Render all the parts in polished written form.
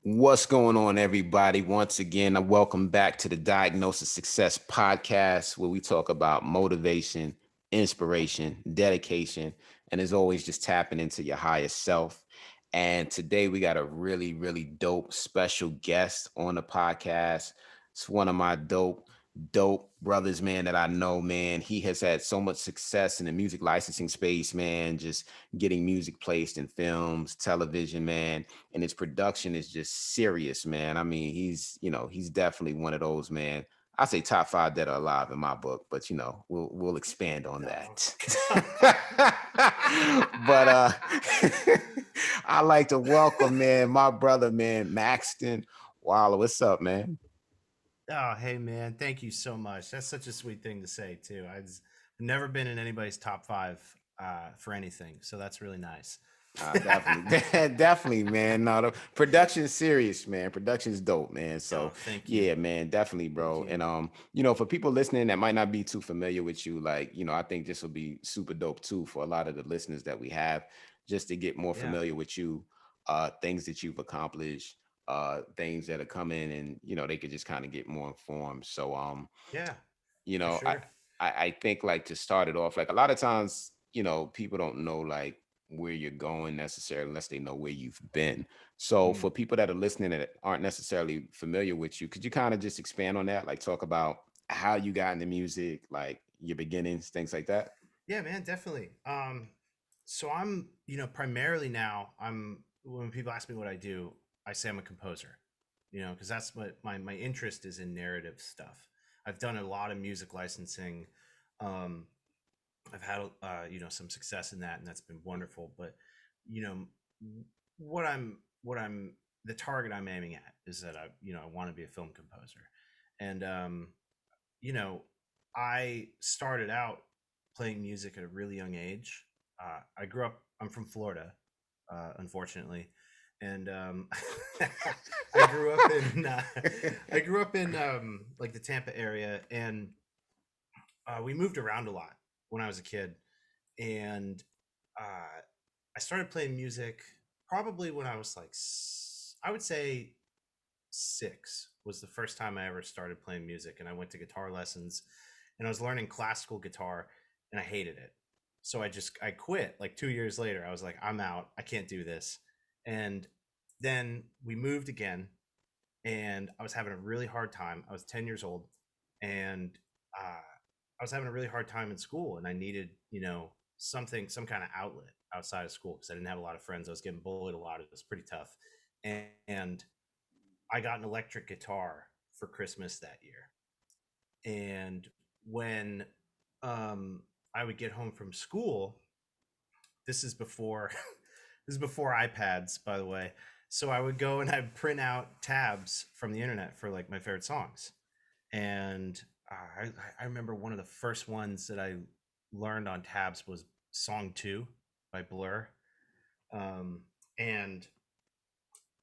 What's going on, everybody? Once again, I welcome back to the Diagnosis Success Podcast, where we talk about motivation, inspiration, dedication, and as always, just tapping into your higher self. And today we got a really, really dope special guest on the podcast. It's one of my dope brothers, man, that I know, man. He has had so much success in the music licensing space, man, just getting music placed in films, television, man, and his production is just serious, man. I mean, he's definitely one of those, man. I say top five that are alive in my book, but we'll expand on Oh, that. God. But I like to welcome, man, my brother, man, Maxton Waller. What's up, man? Oh, hey, man. Thank you so much. That's such a sweet thing to say, too. I've never been in anybody's top five for anything. So that's really nice. Definitely, definitely, man. No, the production's serious, man. Production's dope, man. Oh, So thank you. yeah, man, definitely, Thank bro. you. And for people listening that might not be too familiar with you, like, I think this will be super dope too for a lot of the listeners that we have, just to get more Yeah. familiar with you, things that you've accomplished, things that are coming, and they could just kind of get more informed. So Yeah, you for know, I, sure. I think like to start it off, like a lot of times, people don't know like where you're going necessarily unless they know where you've been. So Mm. for people that are listening that aren't necessarily familiar with you, could you kind of just expand on that? Like talk about how you got into music, like your beginnings, things like that. Yeah, man, definitely. So I'm, primarily now, when people ask me what I do, I say I'm a composer, because that's what my interest is in narrative stuff. I've done a lot of music licensing. Um, I've had some success in that, and that's been wonderful. But you know what I'm the target I'm aiming at is that I want to be a film composer, and you know I started out playing music at a really young age. I'm from Florida, unfortunately, and I grew up in like the Tampa area, and we moved around a lot when I was a kid, and I started playing music probably when I was like I would say 6 was the first time I ever started playing music, and I went to guitar lessons, and I was learning classical guitar, and I hated it. So I quit like 2 years later. I was like, I'm out. I can't do this. And then we moved again, and I was having a really hard time. I was 10 years old, and I was having a really hard time in school, and I needed, some kind of outlet outside of school because I didn't have a lot of friends. I was getting bullied a lot. It was pretty tough. And I got an electric guitar for Christmas that year. And when I would get home from school, this is before this is before iPads, by the way. So I would go and I'd print out tabs from the internet for like my favorite songs. And I remember one of the first ones that I learned on tabs was Song 2 by Blur. Um, and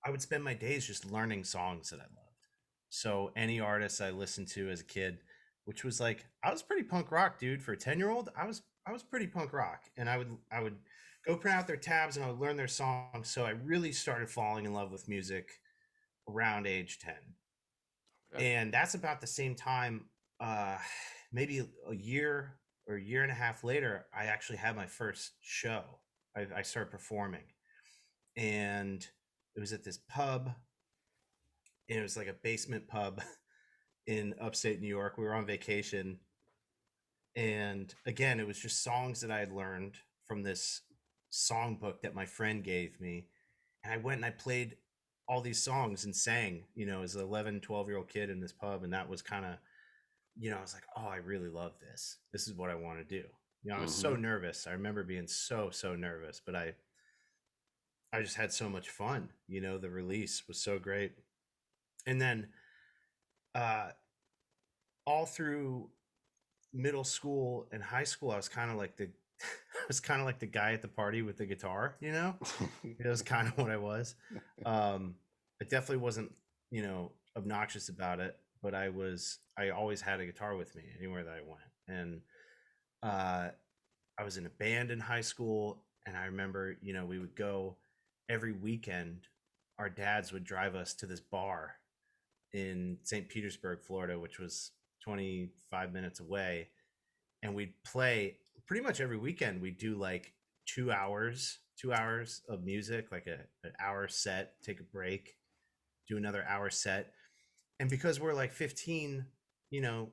I would spend my days just learning songs that I loved. So any artist I listened to as a kid, which was like I was pretty punk rock, dude. For a 10-year-old, I was pretty punk rock, and I would go print out their tabs and I would learn their songs. So I really started falling in love with music around age 10, Okay. and that's about the same time. Uh, Maybe a year or a year and a half later, I actually had my first show. I started performing, and it was at this pub, and it was like a basement pub in upstate New York. We were on vacation, and again, it was just songs that I had learned from this songbook that my friend gave me. And I went and I played all these songs and sang, as an 11, 12-year-old kid in this pub. And that was kind of, I was like, oh, I really love this. This is what I want to do. I was so Mm-hmm. nervous. I remember being so nervous, but I just had so much fun. The release was so great. And then uh, all through middle school and high school, I was kind of like the I was kind of like the guy at the party with the guitar, It was kind of what I was. I definitely wasn't, obnoxious about it, but I always had a guitar with me anywhere that I went. And uh I was in a band in high school, and I remember, we would go every weekend our dads would drive us to this bar in St. Petersburg, Florida, which was 25 minutes away, and we'd play pretty much every weekend. We'd do like 2 hours of music, like an hour set, take a break, do another hour set. And because we're like 15,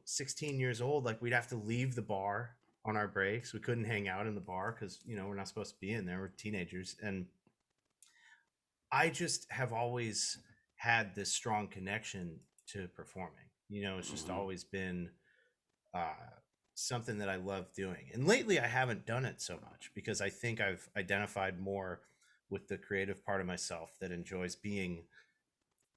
16 years old, like we'd have to leave the bar on our breaks. We couldn't hang out in the bar because, we're not supposed to be in there. We're teenagers. And I just have always had this strong connection to performing. It's just Mm-hmm. always been uh, something that I love doing. And lately, I haven't done it so much because I think I've identified more with the creative part of myself that enjoys being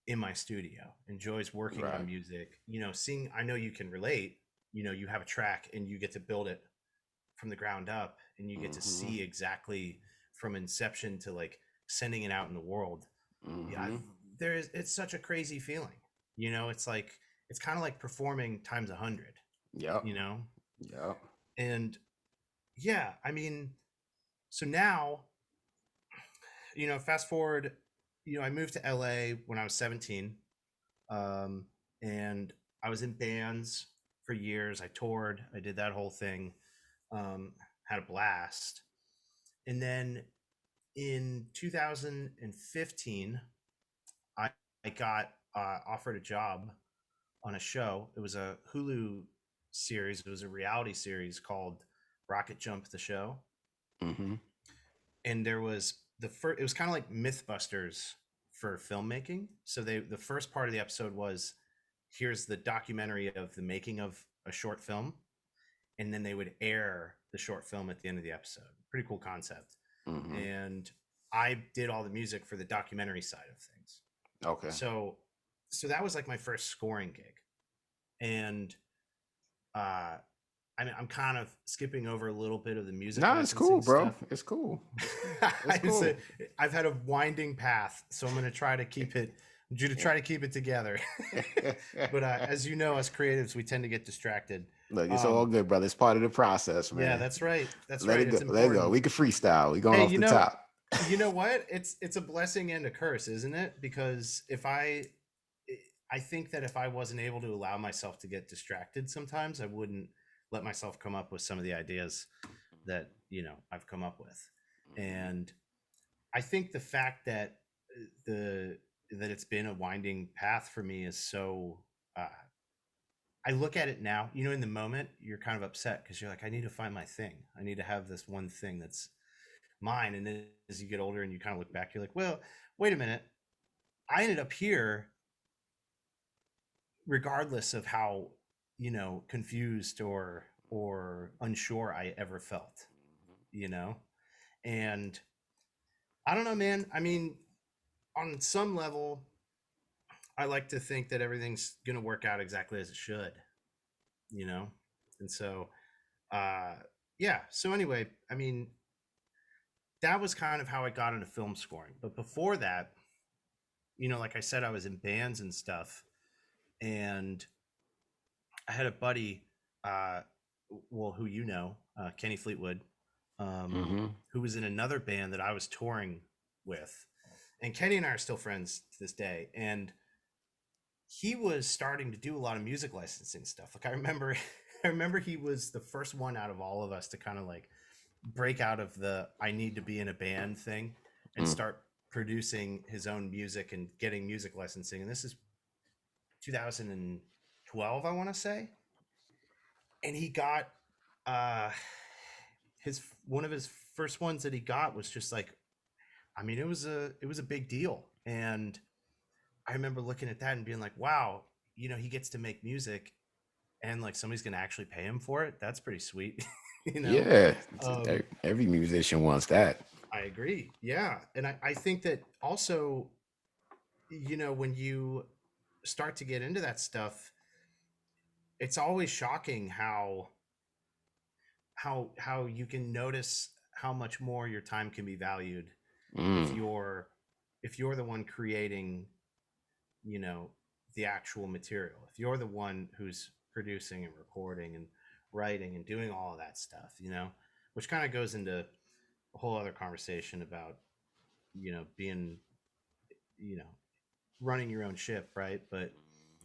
in my studio, enjoys working on Right. music. Seeing, I know you can relate. You have a track and you get to build it from the ground up, and you get to Mm-hmm. see exactly from inception to like sending it out in the world. Yeah, Mm-hmm. it's such a crazy feeling. It's like it's kind of like performing times 100. Yep. You know, Yep. and yeah, I mean, so now, fast forward, I moved to LA when I was 17, um, and I was in bands for years. I toured, I did that whole thing, um, had a blast, and then in 2015, I, I got offered a job on a show. It was a Hulu series. It was a reality series called Rocket Jump, the show. Mm-hmm. And there was the first. It was kind of like MythBusters for filmmaking. So the first part of the episode was, here's the documentary of the making of a short film, and then they would air the short film at the end of the episode. Pretty cool concept. Mm-hmm. And I did all the music for the documentary side of things. Okay. So that was like my first scoring gig. And uh I mean, I'm kind of skipping over a little bit of the music No, it's cool, licensing bro. stuff. It's cool. It's It's cool. I've had a winding path, so I'm going to try to keep it, you to try to keep it together. But as you know, as creatives, we tend to get distracted. Look, it's all Um, good, brother. It's part of the process, yeah, man. that's right. That's Let right. it go. It's Let it go. important. We can freestyle. We going Hey, off the top. you know what? It's a blessing and a curse, isn't it? Because if I think that if I wasn't able to allow myself to get distracted sometimes, I wouldn't let myself come up with some of the ideas that, I've come up with. Mhm. And I think the fact that the that it's been a winding path for me is so uh I look at it now, in the moment you're kind of upset because you're like, I need to find my thing. I need to have this one thing that's mine. And then as you get older and you kind of look back, you're like, well, wait a minute. I ended up here regardless of how, confused or unsure I ever felt, you know? And I don't know, man. I mean, on some level, I like to think that everything's going to work out exactly as it should, you know? And so, uh, yeah. So, anyway, I mean, that was kind of how I got into film scoring. But before that, like I said, I was in bands and stuff. And I had a buddy, uh, well, who Kenny Fleetwood, um, Mhm. who was in another band that I was touring with. And Kenny and I are still friends to this day. And he was starting to do a lot of music licensing stuff. Like I remember, I remember he was the first one out of all of us to kind of like break out of the I need to be in a band thing and Mm. start producing his own music and getting music licensing. And this is 2012, I want to say. And he got uh his one of his first ones that he got was just like, I mean, it was a big deal. And I remember looking at that and being like, wow, he gets to make music and like somebody's gonna actually pay him for it. That's pretty sweet. you know Yeah. um Every musician wants that. I agree, yeah. And I think that also, when you start to get into that stuff, it's always shocking how you can notice how much more your time can be valued if Mm. you're the one creating, you know the actual material, if you're the one who's producing and recording and writing and doing all of that stuff, which kind of goes into a whole other conversation about being you know, running your own ship, right?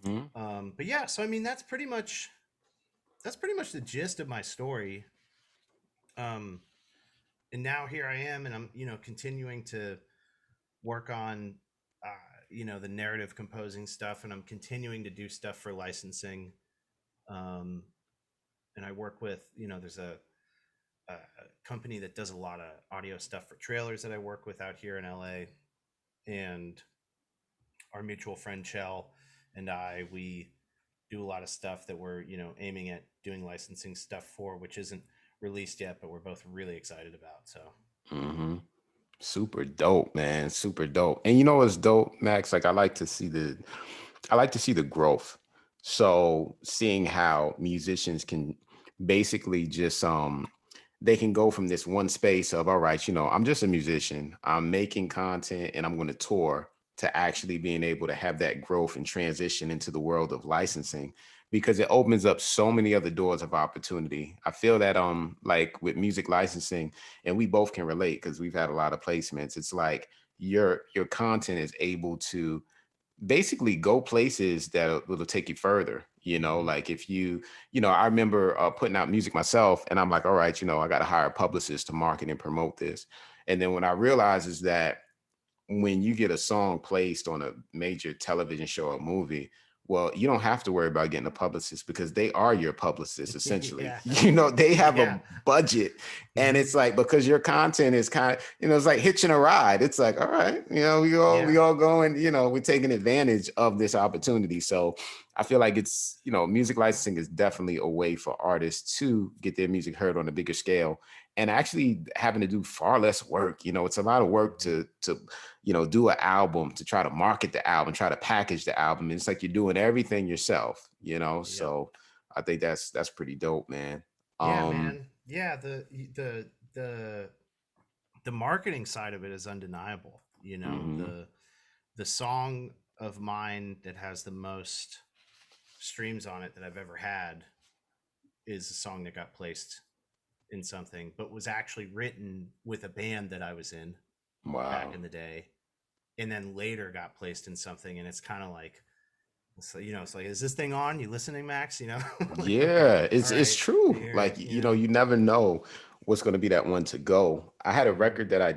Mhm. But yeah, so I mean, that's pretty much the gist of my story. Um, and now here I am, and I'm, continuing to work on, the narrative composing stuff, and I'm continuing to do stuff for licensing. Um, and I work with, there's a company that does a lot of audio stuff for trailers that I work with out here in LA, and our mutual friend Chell and we do a lot of stuff that we're aiming at doing licensing stuff for, which isn't released yet, but we're both really excited about. So Mhm. Super dope, man. Super dope. And you know what's dope, Max? Like I like to see the growth. So seeing how musicians can basically just they can go from this one space of, all right, I'm just a musician, I'm making content and I'm going to tour, to actually being able to have that growth and transition into the world of licensing, because it opens up so many other doors of opportunity. I feel that like with music licensing, and we both can relate because we've had a lot of placements, it's like your content is able to basically go places that will take you further. mm-hmm. Like if I remember putting out music myself, and I'm like, all right, I got to hire a publicist to market and promote this. And then when I realized is that when you get a song placed on a major television show or movie, well, you don't have to worry about getting a publicist because they are your publicist essentially. Yeah, They have yeah, a budget, and mm-hmm. it's like, because your content is kind of, it's like hitching a ride. It's like, all right, we Yeah, all going, we're taking advantage of this opportunity. So I feel like it's, music licensing is definitely a way for artists to get their music heard on a bigger scale, and actually having to do far less work. It's a lot of work mm-hmm. to do an album, to try to market the album, try to package the album. It's like you're doing everything yourself, Yep. So I think that's pretty dope, man. Yeah, um man. Yeah, the the marketing side of it is undeniable. mhm. The song of mine that has the most streams on it that I've ever had is a song that got placed in something, but was actually written with a band that I was in back Wow. in the day, and then later got placed in something. And it's kind of like, so it's like, is this thing on? You listening, Max? Like, okay, Yeah, all it's right, true. here, Like, you never know what's going to be that one to go. I had a mm-hmm, record that I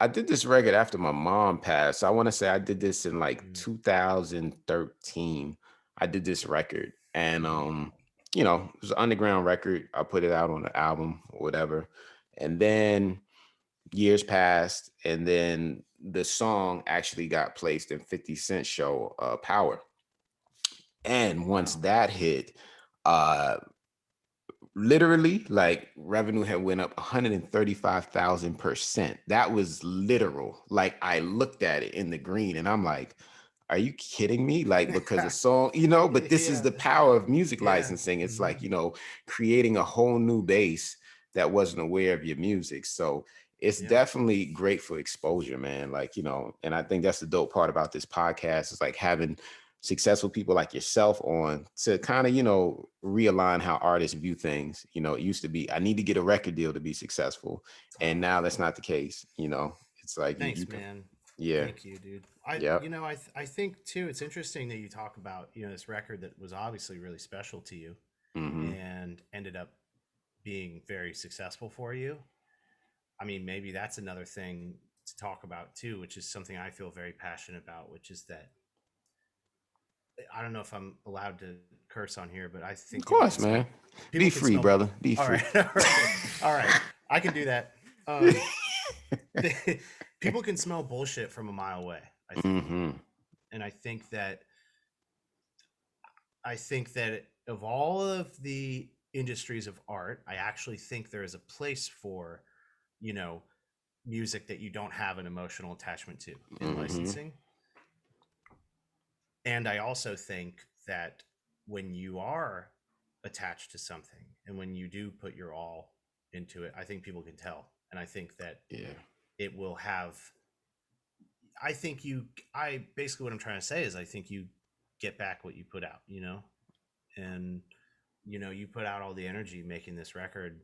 did this record after my mom passed. I want to say I did this in like 2013. I did this record, and mm-hmm, it was an underground record. I put it out on an album or whatever. And then years passed, and then the song actually got placed in 50 Cent show, Power. And once wow, that hit, uh literally, like, revenue had went up 135,000%. That was literal. Like, I looked at it in the green and I'm like, are you kidding me? Like, because a song, but this is yeah, the power of music yeah, licensing. It's mm-hmm. like, creating a whole new base that wasn't aware of your music. So it's Yep. definitely great for exposure, man. Like, and I think that's the dope part about this podcast, is like having successful people like yourself on to kind of, realign how artists view things. It used to be, I need to get a record deal to be successful. And now that's not the case. It's like you Thanks, can, man. yeah. Thank you, dude. I, Yep. you know, I think too, it's interesting that you talk about, this record that was obviously really special to you Hmm. and ended up being very successful for you. I mean, maybe that's another thing to talk about too, which is something I feel very passionate about, which is that I don't know if I'm allowed to curse on here, but I Of think course, man. people Be can free, smell. brother. Be All free. right, all right, all right. I can do that. Um, people can smell bullshit from a mile away, I think. Hmm. And I think that of all of the industries of art, I actually think there is a place for, you know, music that you don't have an emotional attachment to in Hmm. licensing. And I also think that when you are attached to something and when you do put your all into it, I think people can tell. And I think that Yeah. it will have, I think I basically what I'm trying to say is I think you get back what you put out, and, you put out all the energy making this record,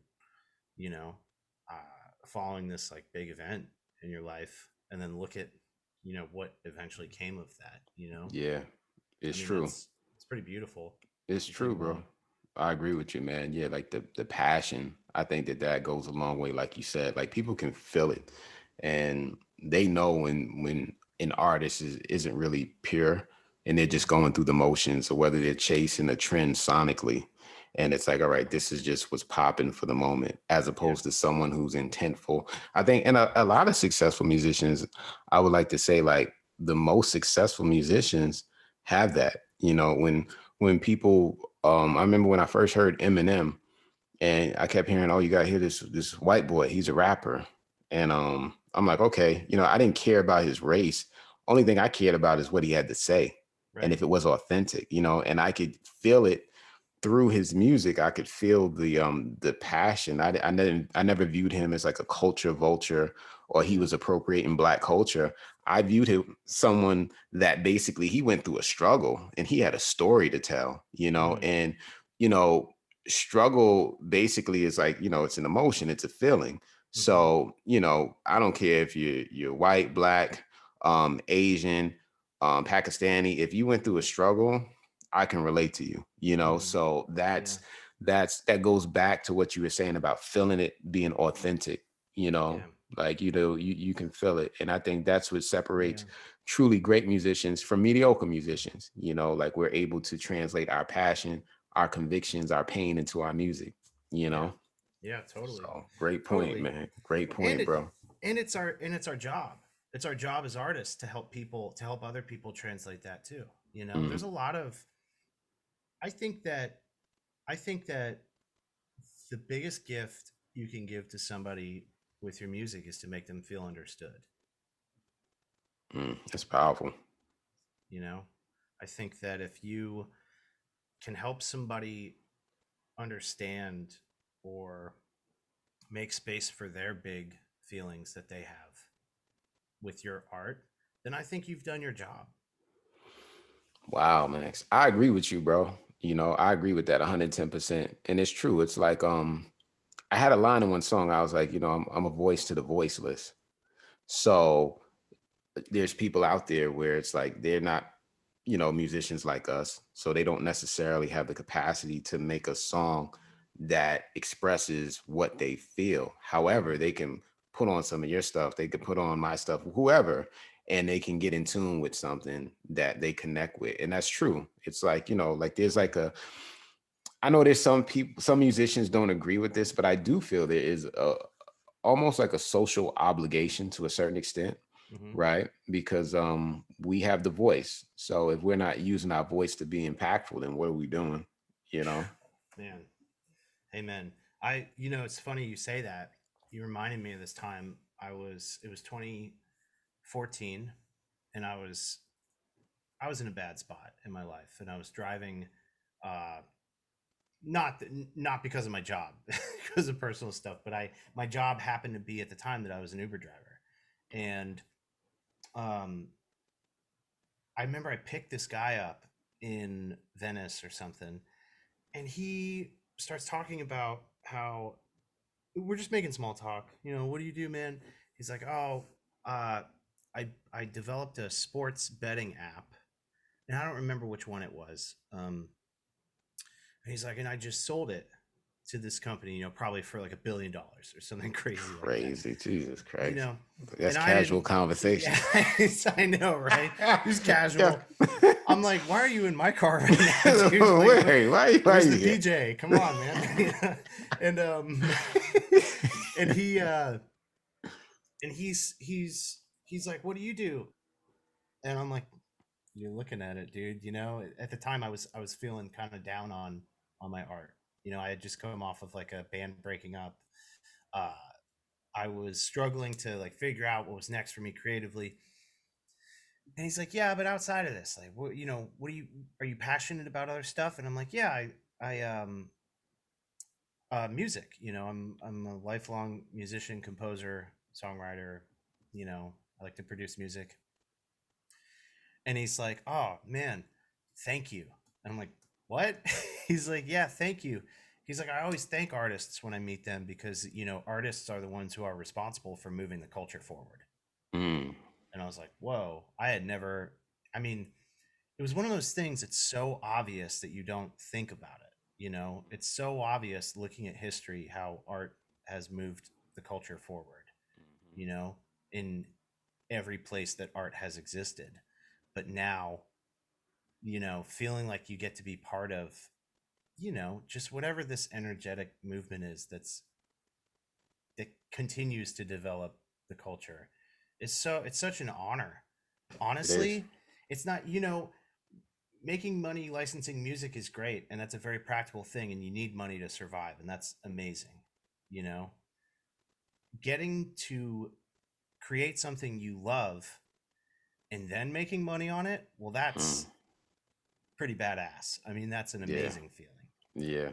following this like big event in your life. And then look at what eventually came of that, Yeah, I it's mean, true. it's pretty beautiful It's if you true, bro. I agree with you, man. Yeah, like the passion. I think that goes a long way. Like you said, like people can feel it, and they know when an artist isn't really pure, and they're just going through the motions, or whether they're chasing a trend sonically, and it's like, all right, this is just what's popping for the moment, as yeah opposed to someone who's intentful. I think, and a lot of successful musicians, I would like to say, like the most successful musicians have that. When people I remember when I first heard Eminem, and I kept hearing, oh, you gotta hear this white boy, he's a rapper. And I'm like, okay, I didn't care about his race. Only thing I cared about is what he had to say, and right if it was authentic, and I could feel it through his music. I could feel the passion. I never viewed him as like a culture vulture, or he yeah was appropriating Black culture. I viewed him someone that basically he went through a struggle and he had a story to tell, hmm and you know struggle basically is like, it's an emotion, it's a feeling. hmm So I don't care if you're white, Black, Asian, Pakistani. If you went through a struggle, I can relate to you, hmm so yeah that goes back to what you were saying about feeling it, being authentic, you know, yeah like, you can feel it. And I think that's what yeah separates truly great musicians from mediocre musicians, like we're able to translate our passion, our convictions, our pain into our music, you yeah know. yeah totally So great point, totally man. Great and point, it bro. and it's our job. It's our job as artists to help people, to help other people translate that too. Mm, There's a lot of I think that I think that the biggest gift you can give to somebody with your music is to make them feel understood. that's powerful. You know, I think that if you can help somebody understand or make space for their big feelings that they have with your art, then I think you've done your job. Wow, Max. I agree with you, bro. I agree with that 110%. And it's true. It's like I had a line in one song. I was like, I'm a voice to the voiceless. So there's people out there where it's like they're not, musicians like us. So they don't necessarily have the capacity to make a song that expresses what they feel. However, they can put on some of your stuff, they could put on my stuff, whoever, and they can get in tune with something that they connect with. And that's true. It's like, like there's like I know there's some people, some musicians don't agree with this, but I do feel there is almost like a social obligation to a certain extent, Mm-hmm. right? Because we have the voice. So if we're not using our voice to be impactful, then what are we doing? You know? Man, amen. It's funny you say that. You reminded me of this time. It was 2014, and I was in a bad spot in my life, and I was driving, uh, not because of my job, because of personal stuff, but my job happened to be at the time that I was an Uber driver, and um, I remember I picked this guy up in Venice or something, and he starts talking about how we're just making small talk. What do you do, man? He's like, oh, uh, I developed a sports betting app, and I don't remember which one it was. And he's like, and I just sold it to this company, probably for like $1 billion or something crazy like that. Crazy. Jesus You Christ. know, That's and I casual didn't. conversation. Yeah, I know, right? Just Yeah. casual. I'm like, why are you in my car right now, dude? Like, Wait, why where's the you here? DJ? Come on, man. and and he's like, what do you do? And I'm like, you're looking at it, dude. At the time I was feeling kind of down on my art. I had just come off of like a band breaking up. Uh, I was struggling to like figure out what was next for me creatively. And he's like, yeah, but outside of this, like, what are you passionate about other stuff? And I'm like, yeah, music. I'm a lifelong musician, composer, songwriter. I like to produce music. And he's like, oh man, thank you. And I'm like, what? He's like, yeah, thank you. He's like, I always thank artists when I meet them because artists are the ones who are responsible for moving the culture forward. Mm, And I was like, whoa, I had never, I mean, it was one of those things that's so obvious that you don't think about it. You know, it's so obvious looking at history how art has moved the culture forward, you know, in every place that art has existed. But now, you know, feeling like you get to be part of, you know, just whatever this energetic movement is that continues to develop the culture is so, it's such an honor. It is. Honestly, it's not, you know, making money licensing music is great and that's a very practical thing and you need money to survive and that's amazing. You know, getting to create something you love and then making money on it, well, Mm, that's pretty badass. I mean, that's an yeah. amazing feeling, Yeah.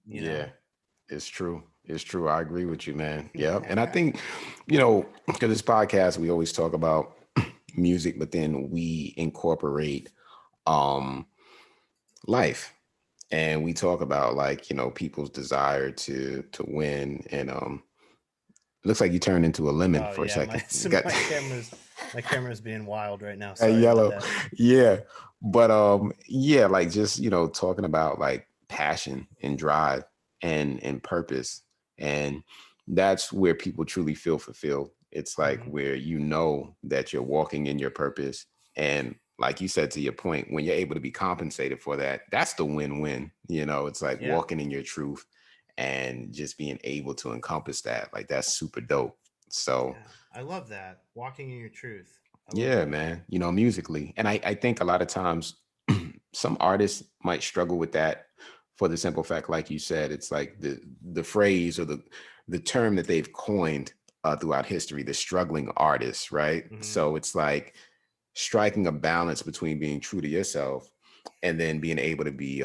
you Yeah. know? It's true. It's true. I agree with you, man. Yeah. And I think, because this podcast, we always talk about music, but then we incorporate um life. And we talk about like, people's desire to win. And it looks like you turned into a lemon Oh for a yeah, second. my Got camera's being wild right now. a Sorry about yellow. that. Yeah. But yeah, like just, talking about like passion and drive and purpose. And that's where people truly feel fulfilled. It's like Hmm. where that you're walking in your purpose. And like you said, to your point, when you're able to be compensated for that, that's the win-win. It's like Yeah. walking in your truth and just being able to encompass that. Like that's super dope. So Yeah. I love that. Walking in your truth. I love yeah, that. man, musically. And I think a lot of times some artists might struggle with that for the simple fact, like you said, it's like the phrase or the term that they've coined throughout history, the struggling artist, right? Hmm. So it's like striking a balance between being true to yourself and then being able to be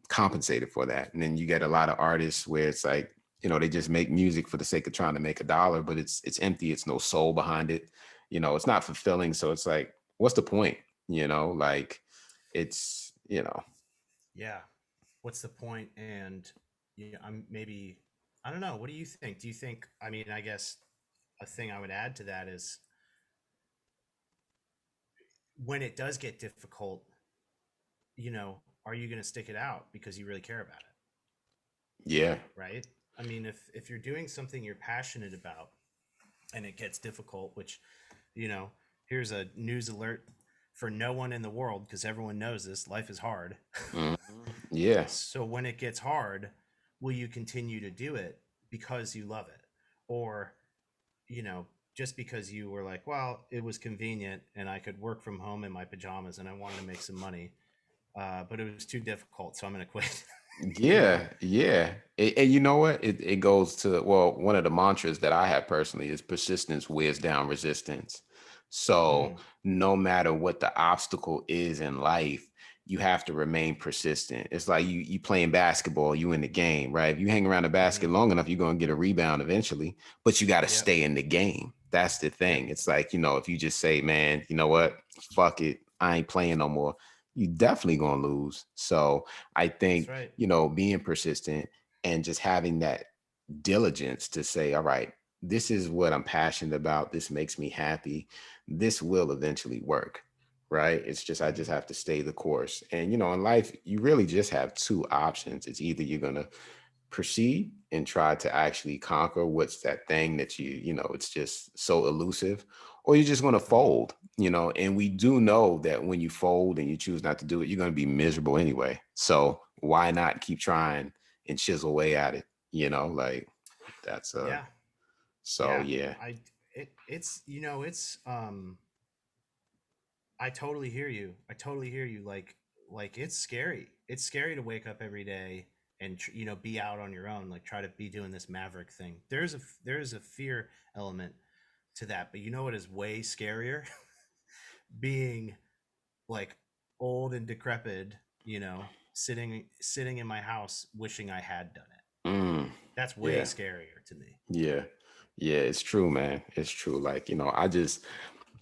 compensated for that. And then you get a lot of artists where it's like, they just make music for the sake of trying to make a dollar, but it's empty. It's no soul behind it. It's not fulfilling. So it's like, what's the point? Like it's, Yeah. What's the point? And yeah, I'm maybe, I don't know. What do you think? Do you think, I mean, I guess a thing I would add to that is when it does get difficult, you know, are you going to stick it out because you really care about it? yeah. Right. I mean, if you're doing something you're passionate about and it gets difficult, which, you know, here's a news alert for no one in the world because everyone knows this, life is hard. Mhm. Yeah. So when it gets hard, will you continue to do it because you love it? Or, you know, just because you were like, well, it was convenient and I could work from home in my pajamas and I wanted to make some money, but it was too difficult, so I'm going to quit. You know? Yeah, yeah. And you know what? It goes to, well, one of the mantras that I have personally is persistence wears down resistance. So Mm, no matter what the obstacle is in life, you have to remain persistent. It's like you playing basketball, you in the game, right? If you hang around the basket hmm. long enough, you're gonna get a rebound eventually, but you got to Yep. stay in the game. That's the Yep. thing. It's like, if you just say, man, you know what? Fuck it. I ain't playing no more. You definitely gonna lose. So I That's think, right. being persistent and just having that diligence to say, all right, this is what I'm passionate about. This makes me happy. This will eventually work. Right. It's just, I just Hmm. have to stay the course. And, in life, you really just have two options. It's either you're going to proceed and try to actually conquer what's that thing that it's just so elusive, or you're just going to Hmm. fold, and we do know that when you fold and you choose not to do it, you're going to be miserable anyway. So why not keep trying and chisel away at it, like that's Yeah. so Yeah. yeah. It's, you know, it's, I totally hear you. I totally hear you. Like it's scary. It's scary to wake up every day and you know, be out on your own. Like try to be doing this maverick thing. There's a fear element to that. But you know what is way scarier? Being like old and decrepit. You know, sitting in my house, wishing I had done it. Mm, That's way yeah. scarier to me. Yeah. Yeah, it's true, man. It's true. Like,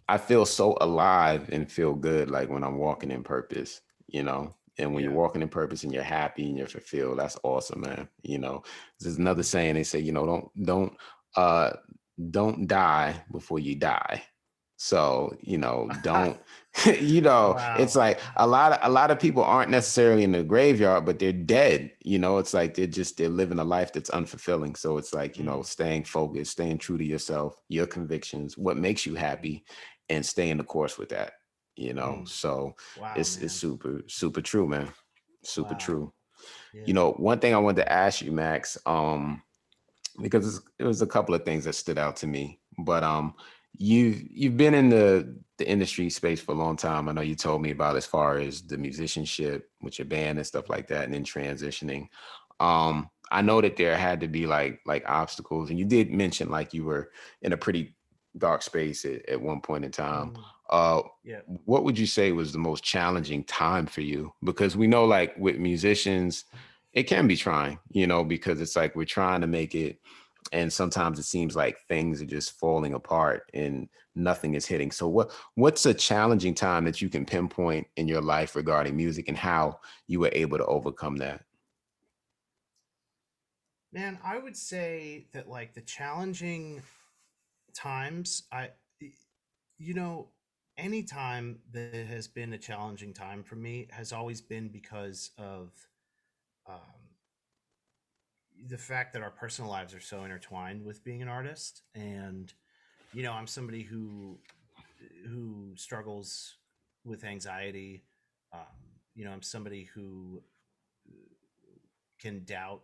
I feel so alive and feel good like when I'm walking in purpose, and when you're Yeah. walking in purpose and you're happy and you're fulfilled, that's awesome, man. There's another saying they say, uh don't die before you die. So, don't, it's Wow. like a lot of people aren't necessarily in the graveyard, but they're dead. It's like they're living a life that's unfulfilling. So it's like, Mm, staying focused, staying true to yourself, your convictions, what makes you happy, and staying the course with that. mm. So Wow, it's man. super, super true, man. Super Wow. true. Yeah. One thing I wanted to ask you, Max, because it was a couple of things that stood out to me. But you've been in the industry space for a long time. I know you told me about as far as the musicianship with your band and stuff like that, and then transitioning. I know that there had to be like obstacles, and you did mention like you were in a pretty dark space at one point in time. Mm, Uh, yeah. what would you say was the most challenging time for you? Because we know like with musicians, it can be trying, because it's like we're trying to make it, and sometimes it seems like things are just falling apart and nothing is hitting. So what's a challenging time that you can pinpoint in your life regarding music, and how you were able to overcome that? Man, I would say that like the challenging times, you know, any time that has been a challenging time for me has always been because of um, the fact that our personal lives are so intertwined with being an artist. And I'm somebody who struggles with anxiety. I'm somebody who can doubt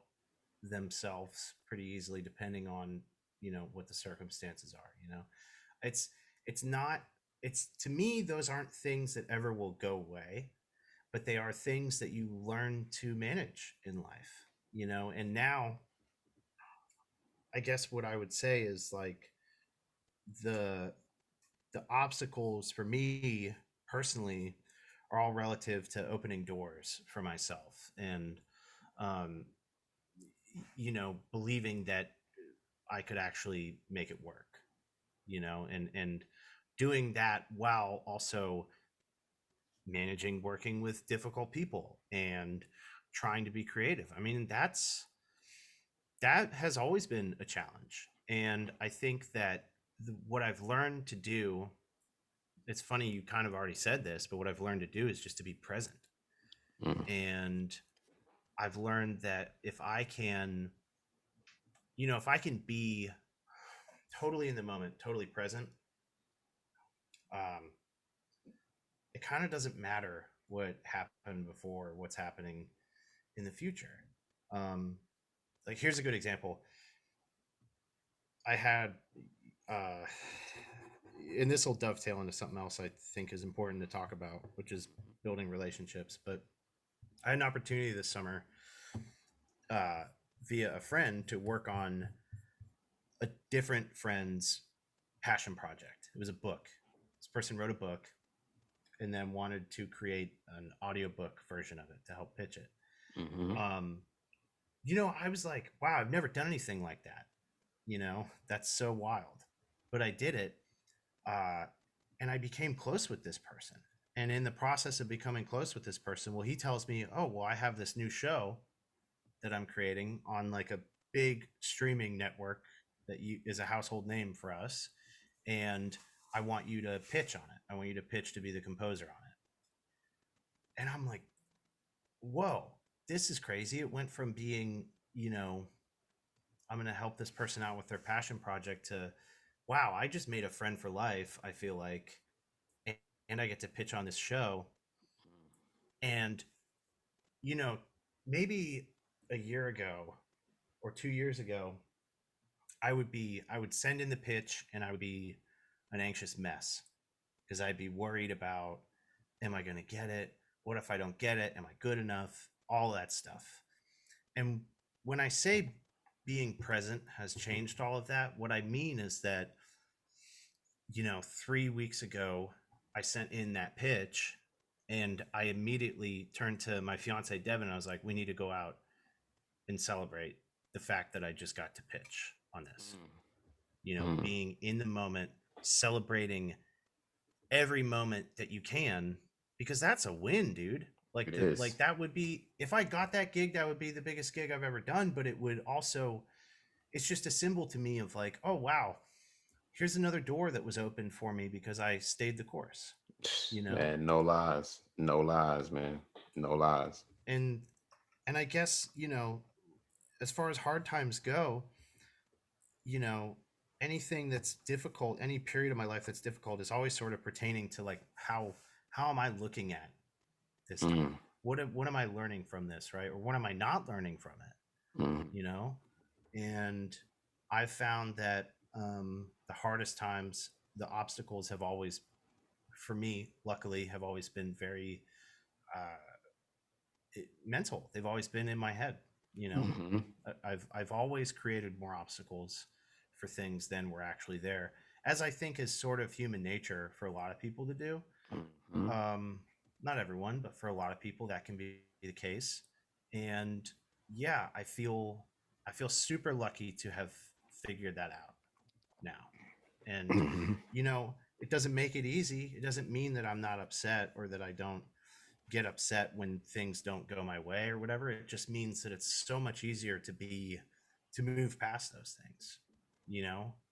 themselves pretty easily depending on what the circumstances are. It's it's not it's to me, those aren't things that ever will go away, but they are things that you learn to manage in life. And now I guess what I would say is like the the obstacles for me personally are all relative to opening doors for myself, and um believing that I could actually make it work, and doing that while also managing working with difficult people and trying to be creative. I mean, that has always been a challenge. And I think that what I've learned to do, it's funny you kind of already said this, but what I've learned to do is just to be present. Mm, And I've learned that if I can be totally in the moment, totally present, um, it kind of doesn't matter what happened before, what's happening in the future. Um, like here's a good example. I had, uh, and this will dovetail into something else I think is important to talk about, which is building relationships. But I had an opportunity this summer, uh, via a friend, to work on a different friend's passion project. It was a book. This person wrote a book and then wanted to create an audiobook version of it to help pitch it. mhm. Um, I was like, wow, I've never done anything like that. That's so wild. But I did it, uh, and I became close with this person. And in the process of becoming close with this person, well, he tells me, oh, well, I have this new show that I'm creating on like a big streaming network that is a household name for us. And I want you to pitch on it. I want you to pitch to be the composer on it. And I'm like, whoa, this is crazy. It went from being, I'm going to help this person out with their passion project to, wow, I just made a friend for life, I feel like. And I get to pitch on this show. And, you know, maybe a year ago or 2 years ago, I would send in the pitch and I would be an anxious mess because I'd be worried about, am I going to get it? What if I don't get it? Am I good enough? All that stuff. And when I say being present has changed all of that, what I mean is that, 3 weeks ago, I sent in that pitch and I immediately turned to my fiance, Devin. And I was like, we need to go out and celebrate the fact that I just got to pitch on this, Mm, being in the moment, celebrating every moment that you can, because that's a win, dude. it Like is. that would be, if I got that gig, that would be the biggest gig I've ever done. But it would also, it's just a symbol to me of like, oh wow, here's another door that was open for me because I stayed the course, you know? Man, no lies. No lies, man. No lies. And I guess, as far as hard times go, you know, anything that's difficult, any period of my life that's difficult is always sort of pertaining to like how am I looking at this time? Mm, What am I learning from this, right? Or what am I not learning from it? mm, You know? And I've found that the hardest times, the obstacles have always, for me, luckily, have always been very uh, mental. They've always been in my head. You know, mm, I've always created more obstacles for things than were actually there, as I think is sort of human nature for a lot of people to do. mm, Um, Not everyone, but for a lot of people, that can be the case. And yeah, I feel super lucky to have figured that out now. And mm, it doesn't make it easy. It doesn't mean that I'm not upset or that I don't get upset when things don't go my way or whatever. It just means that it's so much easier to move past those things,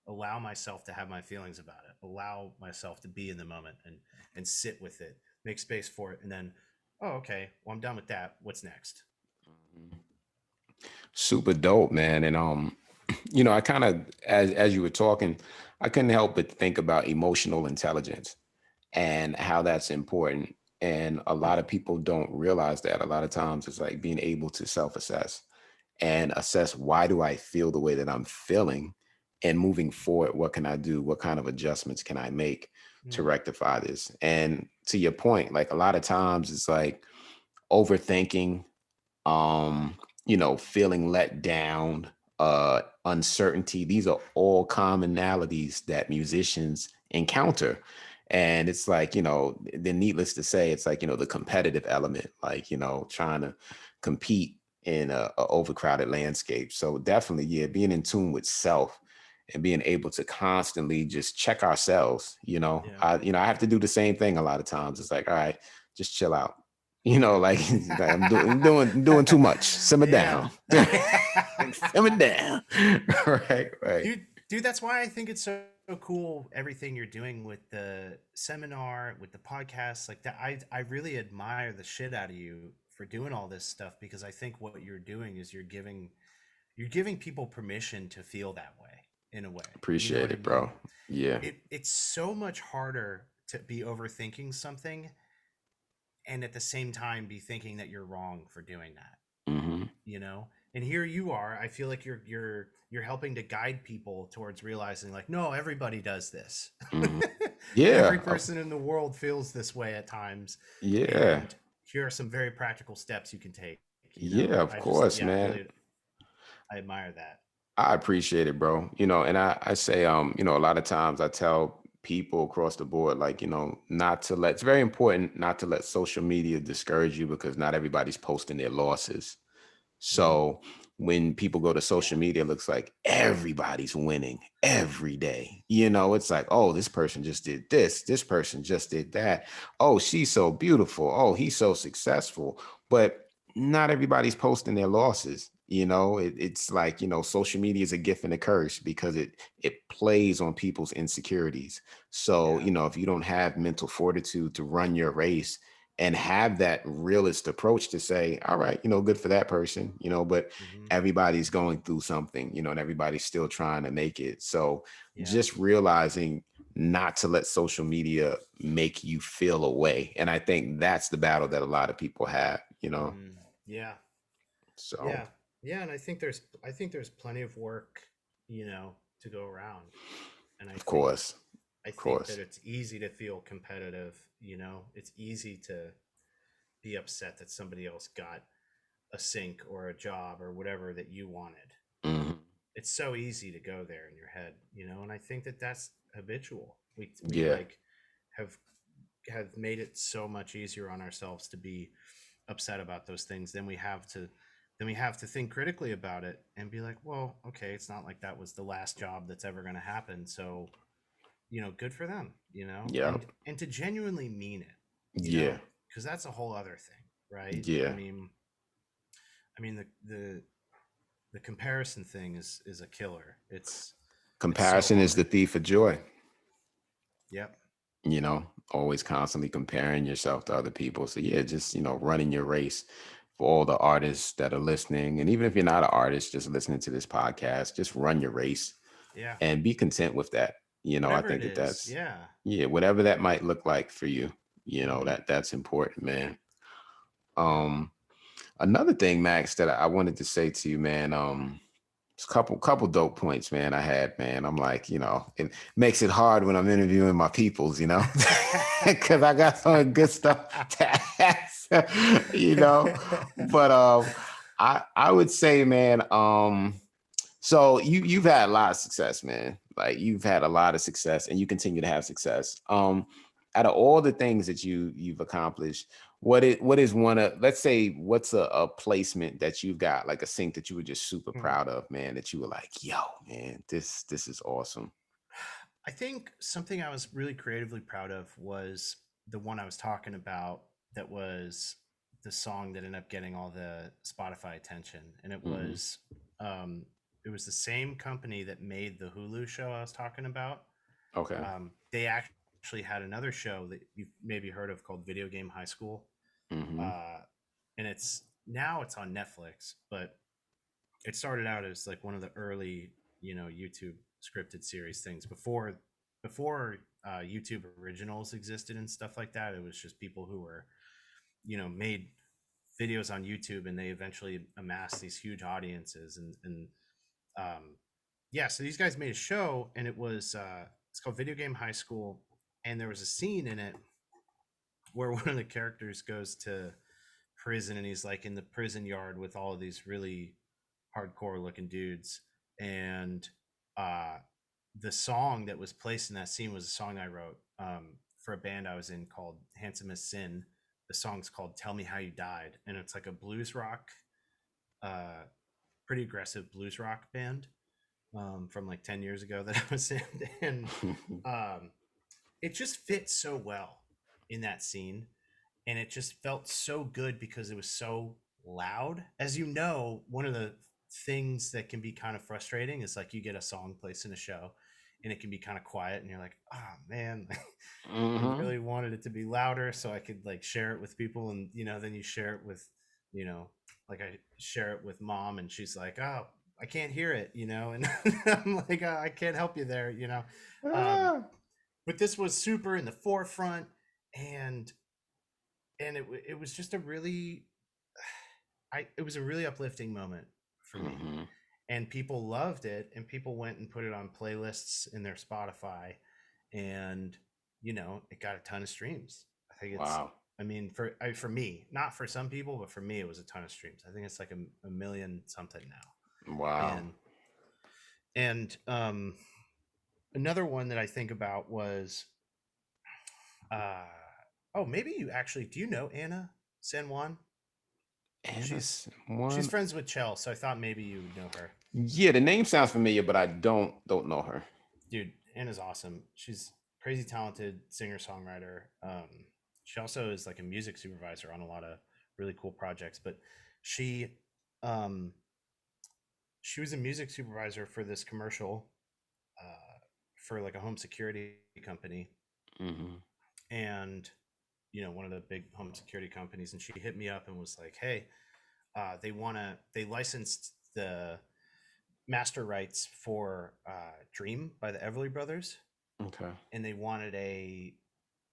allow myself to have my feelings about it, allow myself to be in the moment and sit with it, make space for it, and then, oh, okay, well, I'm done with that. What's next? mm. Super dope, man. And I kind of, as you were talking, I couldn't help but think about emotional intelligence and how that's important. And a lot of people don't realize that. A lot of times it's like being able to self-assess and assess, why do I feel the way that I'm feeling, and moving forward, what can I do? What kind of adjustments can I make to Mm, rectify this? And to your point, like a lot of times it's like overthinking, um feeling let down, uncertainty. These are all commonalities that musicians encounter. And it's like, then needless to say, it's like, the competitive element, like, trying to compete in a overcrowded landscape. So definitely, yeah, being in tune with self and being able to constantly just check ourselves. yeah, I have to do the same thing a lot of times. It's like, all right, just chill out. Like, I'm doing too much. Simmer yeah. down. Simmer down. Right, right. Dude, that's why I think it's so cool, everything you're doing with the seminar, with the podcast, like that. I really admire the shit out of you for doing all this stuff, because I think what you're doing is you're giving people permission to feel that way, in a way. You know Appreciate what I it, bro. mean? Yeah. It's so much harder to be overthinking something and at the same time be thinking that you're wrong for doing that, Hmm. and here you are. I feel like you're helping to guide people towards realizing, like, no, everybody does this. Hmm. Yeah. Every person in the world feels this way at times, Yeah. and here are some very practical steps you can take. Yeah, of I just, course, yeah, I man. really, I admire that. I appreciate it, bro. And I say, a lot of times I tell people across the board, like, not to let, it's very important not to let social media discourage you, because not everybody's posting their losses. Hmm. So when people go to Yeah. social media, it looks like everybody's winning every day. It's like, oh, this person just did this person just did that. Oh, she's so beautiful. Oh, he's so successful. But not everybody's posting their losses. It's like, social media is a gift and a curse, because it plays on people's insecurities. So, Yeah. if you don't have mental fortitude to run your race and have that realist approach to say, all right, good for that person, but Hmm. everybody's going through something, and everybody's still trying to make it. So Yeah. just realizing not to let social media make you feel away. And I think that's the battle that a lot of people have. Hmm. Yeah. So Yeah. Yeah. And I think there's plenty of work, to go around. And I of think course, I of think that course. it's easy to feel competitive. It's easy to be upset that somebody else got a sync or a job or whatever that you wanted. Mhm. It's so easy to go there in your head, and I think that that's habitual. We Yeah. like have made it so much easier on ourselves to be upset about those things than we have to think critically about it and be like, well, okay, it's not like that was the last job that's ever going to happen, so good for them, Yeah. and to genuinely mean it, Yeah. because that's a whole other thing, right? I Yeah. mean, the comparison thing is a killer. It's It's so Comparison is hard. the thief of joy. Yep. You know, always constantly comparing yourself to other people. So yeah, just, running your race for all the artists that are listening. And even if you're not an artist, just listening to this podcast, just run your race Yeah. and be content with that. I Whatever it think that is. that's, Yeah. yeah, whatever that might look like for you, Hmm. that's important, man. Um, Another thing, Max, that I wanted to say to you, man, it's a couple dope points, man. I had, man. I'm like, it makes it hard when I'm interviewing my peoples, because I got some good stuff to ask, But I would say, man, so you've had a lot of success, man. Like you've had a lot of success, and you continue to have success. Out of all the things that you've accomplished, what is one of, let's say, what's a placement that you've got, like a sync that you were just super Hmm. proud of, man, that you were like, yo, man, this is awesome. I think something I was really creatively proud of was the one I was talking about that was the song that ended up getting all the Spotify attention. And Hmm. um it was the same company that made the Hulu show I was talking about. Okay. They actually had another show that you've maybe heard of called Video Game High School. Hmm. Uh and it's on Netflix, but it started out as like one of the early, YouTube scripted series things before YouTube originals existed and stuff like that. It was just people who were, made videos on YouTube, and they eventually amassed these huge audiences. And yeah, so these guys made a show, and it's called Video Game High School, and there was a scene in it where one of the characters goes to prison, and he's like in the prison yard with all of these really hardcore looking dudes. And uh the song that was placed in that scene was a song I wrote for a band I was in called Handsome as Sin. The song's called Tell Me How You Died, and it's like a blues rock, uh pretty aggressive blues rock band from like 10 years ago that I was in. And um it just fit so well in that scene, and it just felt so good because it was so loud. As you know, one of the things that can be kind of frustrating is like you get a song placed in a show and it can be kind of quiet, and you're like, oh man, I Hmm. really wanted it to be louder so I could like share it with people. And then you share it with, you know like I share it with mom, and she's like, oh, I can't hear it, and I'm like, oh, I can't help you there. um, Ah. but this was super in the forefront, and it was just it was a really uplifting moment for me. Hmm. And people loved it, and people went and put it on playlists in their Spotify, and it got a ton of streams. I think Wow. I mean, for me, not for some people, but for me it was a ton of streams. I think it's like a million something now. Wow. And another one that I think about was uh oh, maybe you actually, do you know Anna San Juan? She's she's One. friends with Chell, so I thought maybe you would know her. Yeah, the name sounds familiar, but I don't know her. Dude, Anna's awesome. She's crazy talented singer songwriter. She also is like a music supervisor on a lot of really cool projects. But she um, she was a music supervisor for this commercial for like a home security company, Hmm. and one of the big home security companies. And she hit me up and was like, "Hey, they licensed the master rights for Dream by the Everly Brothers, Okay. and they wanted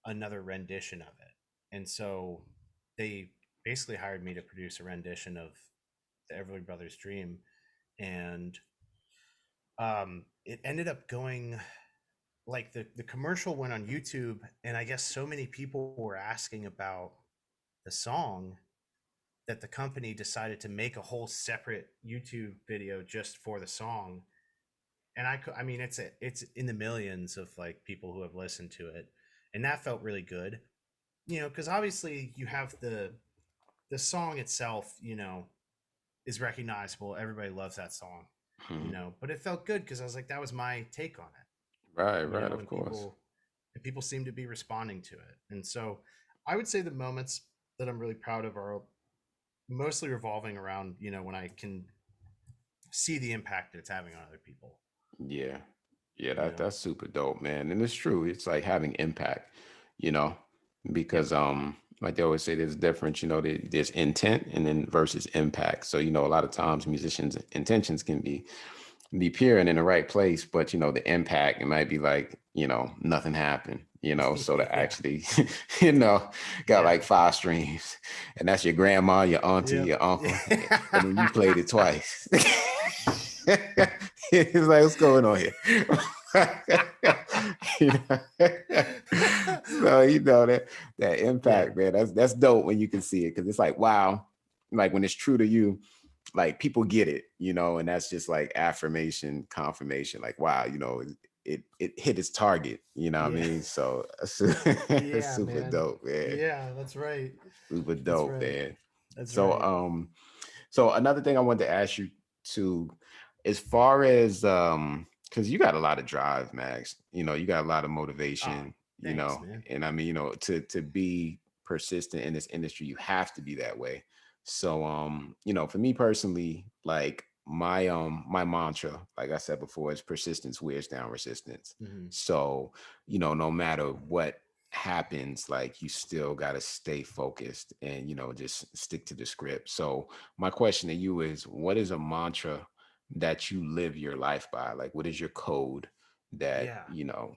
another rendition of it. And so they basically hired me to produce a rendition of the Everly Brothers Dream. And it ended up going, like, the commercial went on YouTube, and I guess so many people were asking about the song that the company decided to make a whole separate YouTube video just for the song. And I mean, it's in the millions of like people who have listened to it, and that felt really good. Because obviously you have the song itself, is recognizable. Everybody loves that song, Mhm. but it felt good because I was like, that was my take on Right, it, right, of and course. people seem to be responding to it. And so I would say the moments that I'm really proud of are mostly revolving around, when I can see the impact that it's having on other people. Yeah. Yeah, you that know? that's super dope, man. And it's true. It's like having impact, you know, Yep. because like they always say there's a difference, there's intent and then versus impact. So, a lot of times musicians' intentions can be pure and in the right place, but the impact, it might be like, nothing happened, so to Yeah. actually, you know, got Yeah. like 5 streams, and that's your grandma, your auntie, Yep. your uncle, and then you played it twice. It's like, what's going on here? You know? So that Yeah. impact, man, that's dope when you can see it, because it's like, wow, like when it's true to you, like people get it, and that's just like affirmation, confirmation, like, wow, it hit its target, you know what I Yeah. mean? So it's Yeah, super man. dope, man. Yeah, that's right. Super That's dope, right. man. That's So right. so another thing I wanted to ask you too, as far as because you got a lot of drive, Max. You got a lot of Ah, motivation, thanks, man. and I mean, to be persistent in this industry, you have to be that way. So for me personally, like my mantra, like I said before, is persistence wears down resistance. Hmm. So, no matter what happens, like you still got to stay focused and just stick to the script. So my question to you is, what is a mantra that you live your life by? Like, what is your code that Yeah.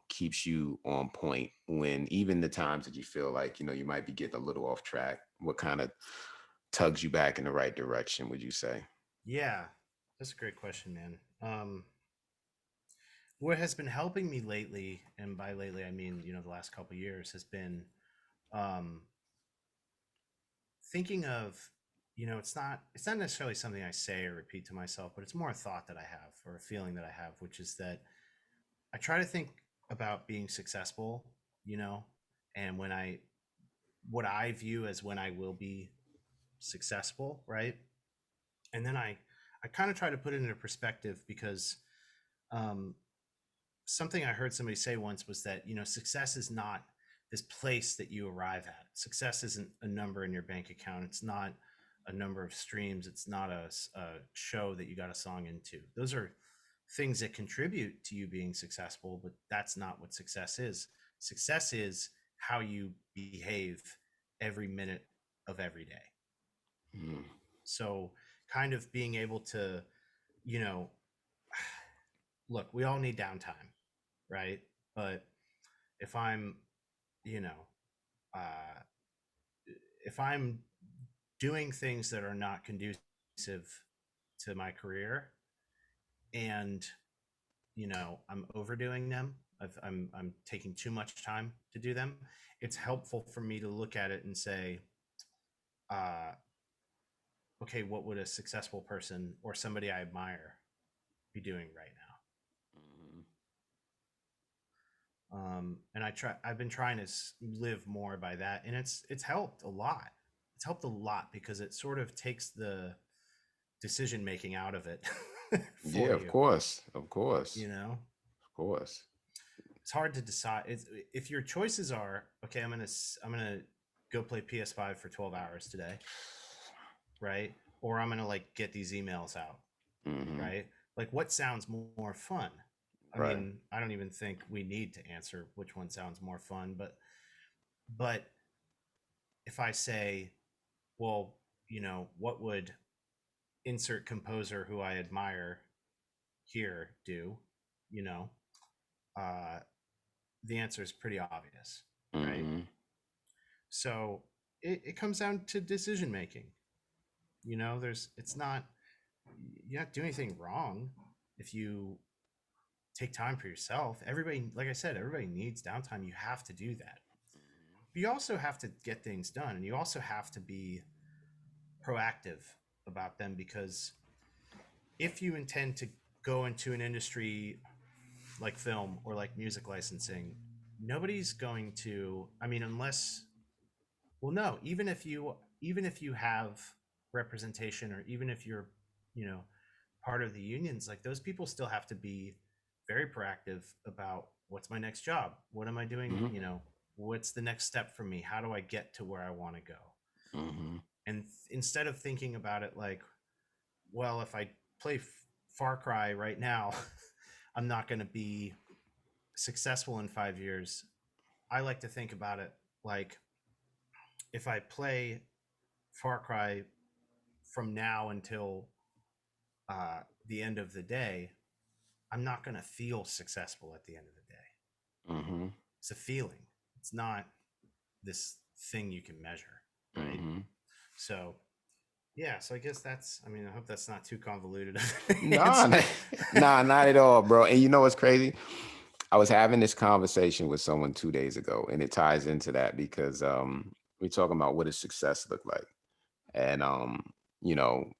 keeps you on point when even the times that you feel like you might be getting a little off track? What kind of tugs you back in the right direction, would you say? Yeah. That's a great question, man. What has been helping me lately, and by lately I mean, the last couple years, has been um thinking of, it's not necessarily something I say or repeat to myself, but it's more a thought that I have or a feeling that I have, which is that I try to think about being successful, you know, and what I view as when I will be successful, right? And then I kind of try to put it into perspective because um, something I heard somebody say once was that, success is not this place that you arrive at. Success isn't a number in your bank account. It's not a number of streams. It's not a show that you got a song into. Those are things that contribute to you being successful, but that's not what success is. Success is how you behave every minute of every day. Mm, So, kind of being able to, you know, look, we all need downtime, right? But if I'm, you know, uh, if I'm doing things that are not conducive to my career, and I'm overdoing them, I'm taking too much time to do them, it's helpful for me to look at it and say, uh, okay, what would a successful person or somebody I admire be doing right now? mhm. And I've been trying to live more by that, and it's helped a lot. It's helped a lot because it sort of takes the decision making out of it Yeah, for of you. course, of course, You know, of course. it's hard to decide. If your choices are, okay, I'm gonna go play PS5 for 12 hours today, right? Or I'm gonna like get these emails out, Hmm. right? Like, what sounds more fun? I Right. mean, I don't even think we need to answer which one sounds more fun, but if I say, well, what would insert composer who I admire here do? You know, uh, the answer is pretty obvious, right? Hmm. So it comes down to decision making. It's not, you're not doing anything wrong if you take time for yourself. Everybody, like I said, everybody needs downtime. You have to do that. But you also have to get things done, and you also have to be proactive about them, because if you intend to go into an industry like film or like music licensing, nobody's going to, I mean, unless, well, no, even if you have representation, or even if you're, you know, part of the unions, like those people still have to be very proactive about what's my next job? What am I doing? Hmm. What's the next step for me? How do I get to where I want to go? Hmm. And instead of thinking about it like, well, if I play Far Cry right now, I'm not going to be. successful in 5 years, I like to think about it like if I play Far Cry from now until the end of the day, I'm not going to feel successful at the end of the day. Mm-hmm. It's a feeling. It's not this thing you can measure, right? Mm-hmm. So, yeah. So I guess that's. I mean, I hope that's not too convoluted Nah, answer. nah, not at all, bro. And you know what's crazy? I was having this conversation with someone 2 days ago, and it ties into that because we're talking about what does success look like, and you know,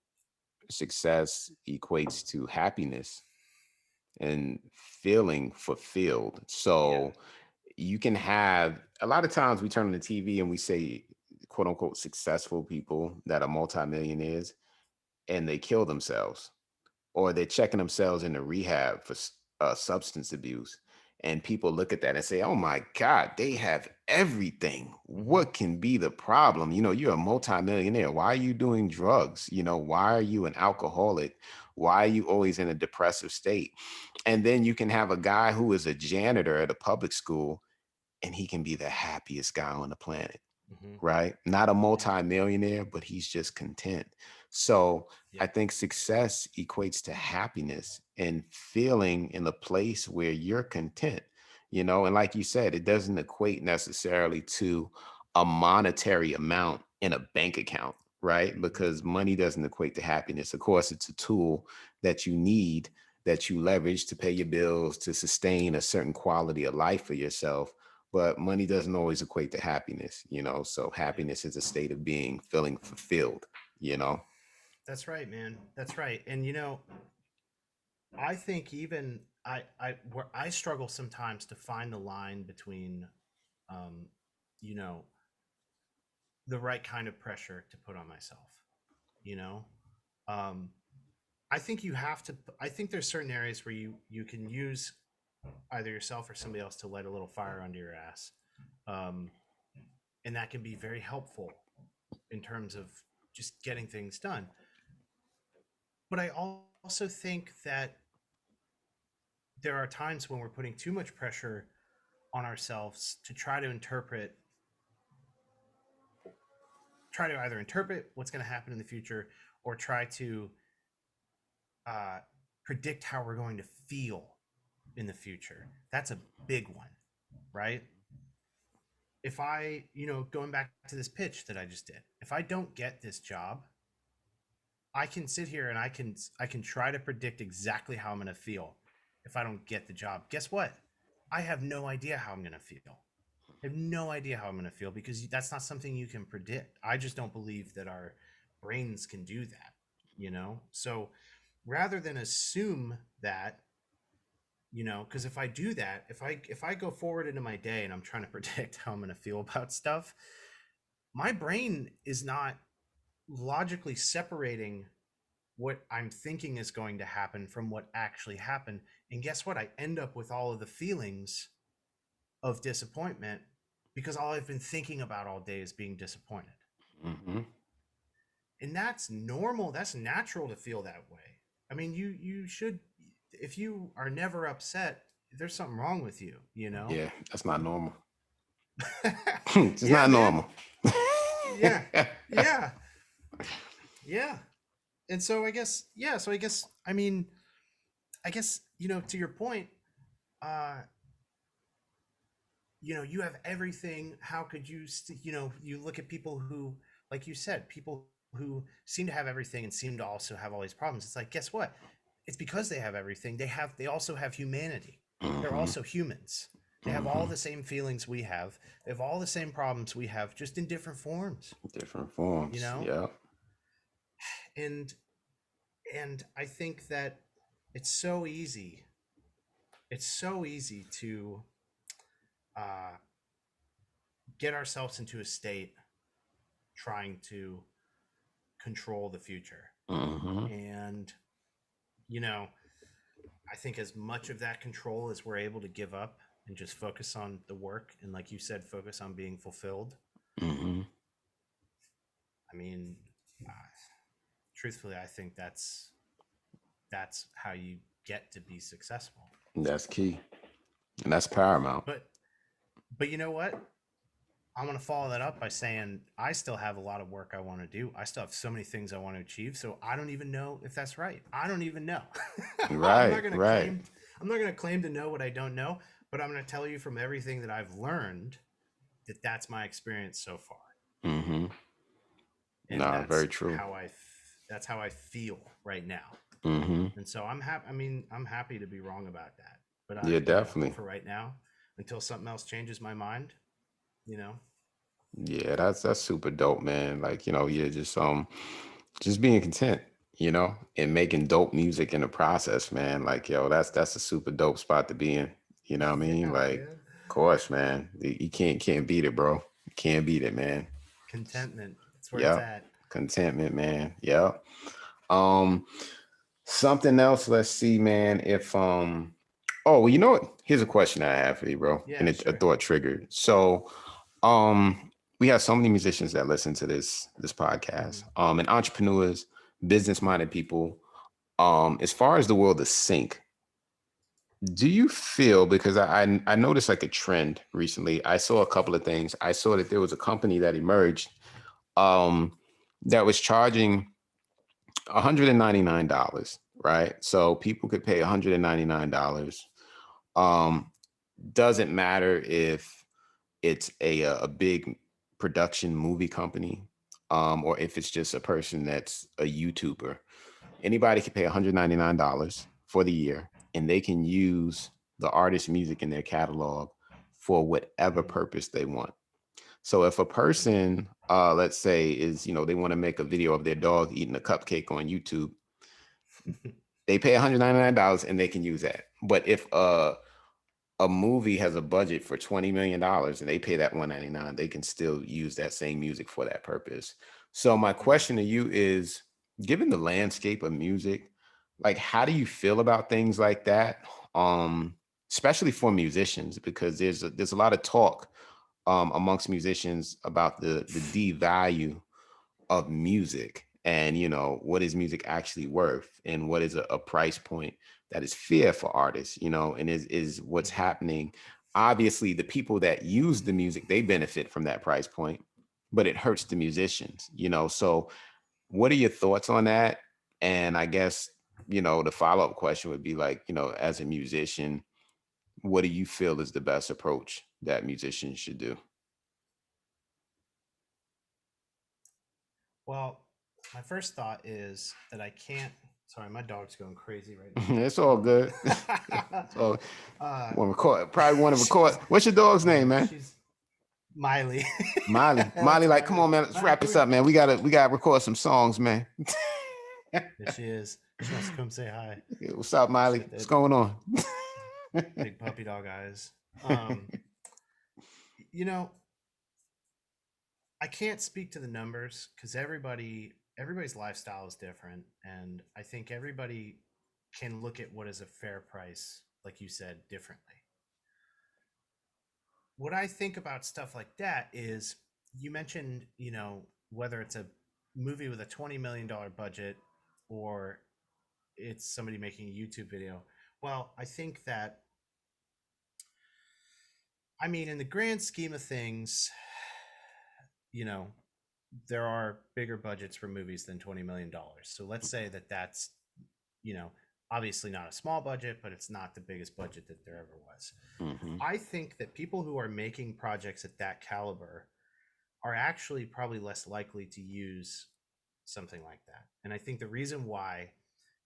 success equates to happiness and feeling fulfilled. Yeah. So you can have a lot of times we turn on the TV and we say quote unquote successful people that are multimillionaires and they kill themselves or they're checking themselves into rehab for substance abuse. And people look at that and say, oh my God, they have everything. Mm-hmm. What can be the problem? You know, you're a multimillionaire. Why are you doing drugs? You know, why are you an alcoholic? Why are you always in a depressive state? And then you can have a guy who is a janitor at a public school and he can be the happiest guy on the planet, Mm-hmm. right? Not a Yeah. multimillionaire, but he's just content. So I Yep. think success equates to happiness and feeling in a place where you're content, you know, and like you said, it doesn't equate necessarily to a monetary amount in a bank account, right? Mm-hmm. Because money doesn't equate to happiness. Of course, it's a tool that you need, that you leverage to pay your bills, to sustain a certain quality of life for yourself, but money doesn't always equate to happiness, you know. So Yep. happiness is a state of being, feeling fulfilled, you know. That's right, man. That's right. And I think even where I struggle sometimes to find the line between, um, you know, the right kind of pressure to put on myself. You know, um, I think you have to. I think there's certain areas where you can use either yourself or somebody else to light a little fire under your ass, um, and that can be very helpful in terms of just getting things done. But I also think that there are times when we're putting too much pressure on ourselves to try to either interpret what's going to happen in the future or try to uh, predict how we're going to feel in the future. That's a big one, right? If I, going back to this pitch that I just did, if I don't get this job, I can sit here and I can try to predict exactly how I'm going to feel if I don't get the job. Guess what? I have no idea how I'm going to feel. I have no idea how I'm going to feel because that's not something you can predict. I just don't believe that our brains can do that. So rather than assume that, because if I do that, if I go forward into my day and I'm trying to predict how I'm going to feel about stuff, my brain is not logically separating what I'm thinking is going to happen from what actually happened. And guess what? I end up with all of the feelings of disappointment because all I've been thinking about all day is being disappointed. Mm-hmm. And that's normal. That's natural to feel that way. I mean, you should, if you are never upset, there's something wrong with you. Yeah, that's not normal. It's Yeah, not man. normal. Yeah. Yeah. Yeah. And so I mean, I guess, to your point, uh, you have everything. How could you look at people who, like you said, people who seem to have everything and seem to also have all these problems. It's like, guess what? It's because they have everything. They also have humanity. They're Mm-hmm. also humans. They have all Mm-hmm. the same feelings we have. They have all the same problems we have, just in different forms, Different you forms. know? Yeah. And and I think that it's so easy. It's so easy to uh, get ourselves into a state trying to control the future. Mm-hmm. And, you know, I think as much of that control as we're able to give up and just focus on the work and, like you said, focus on being fulfilled. Mm-hmm. I mean, uh, truthfully, I think that's how you get to be successful. That's key. And that's paramount. But you know what? I'm going to follow that up by saying I still have a lot of work I want to do. I still have so many things I want to achieve. So I don't even know if that's right. I don't even know. I'm not Right, going to right. claim. I'm not going to claim to know what I don't know. But I'm going to tell you from everything that I've learned that that's my experience so far, Mm-hmm. and Nah, very true. that's how I feel right now. Mm-hmm. And so I'm happy. I mean, I'm happy to be wrong about that. But Yeah, definitely. for right now, until something else changes my mind, you know, Yeah, that's super dope, man. Like, yeah, just being content, and making dope music in the process, man. Like, yo, that's a super dope spot to be in. You know what I mean? yeah, Like, man. of course, man. You can't beat it, bro. You can't beat it, man. Contentment. That's where it's Yep. at. Contentment, man. Yep. Um, Something else, let's see, man. If oh, well, you know what? Here's a question I have for you, bro. And Yeah, a sure. thought triggered. So we have so many musicians that listen to this podcast. Hmm. And entrepreneurs, business-minded people. As far as the world of sync, do you feel, because I noticed like a trend recently. I saw a couple of things. I saw that there was a company that emerged um that was charging $199, right? So people could pay $199. Um, doesn't matter if it's a big production movie company, or if it's just a person that's a YouTuber. Anybody can pay $199 for the year, and they can use the artist's music in their catalog for whatever Hmm. purpose they want. So if a Hmm. person, let's say, is, they want to make a video of their dog eating a cupcake on YouTube, they pay $199 and they can use that. But if a movie has a budget for $20 million and they pay that $199, they can still use that same music for that purpose. So my Hmm. question to you is, given the landscape of music, like, how do you feel about things like that? Um, Especially for musicians, because there's a lot of talk amongst musicians about the devalue of music, and what is music actually worth, and what is a price point that is fair for artists, and is what's Hmm. happening. Obviously the people that use the music, they benefit from that price point, but it hurts the musicians, so what are your thoughts on that? And I guess, the follow-up question would be like, as a musician, what do you feel is the best approach that musicians should do? Well, my first thought is that I can't. Sorry, my dog's going crazy right It's all good. now. So uh, probably want to record. What's your dog's name, man? she's Miley. Miley. Miley, That's like, come Miley. on, man. Let's Miley, wrap come this here. up, man. We gotta record some songs, man. There she is. She wants to come say hi. What's up, She Miley? got What's the going on? big puppy dog eyes. Um, you know, I can't speak to the numbers because everybody's lifestyle is different, and I think everybody can look at what is a fair price, like you said, differently. What I think about stuff like that is you mentioned, whether it's a movie with a $20 million budget or it's somebody making a YouTube video. Well, I think that, I mean, in the grand scheme of things, you know, there are bigger budgets for movies than $20 million. So let's say that that's, you know, obviously not a small budget, but it's not the biggest budget that there ever was. Hmm. I think that people who are making projects at that caliber are actually probably less likely to use something like that. And I think the reason why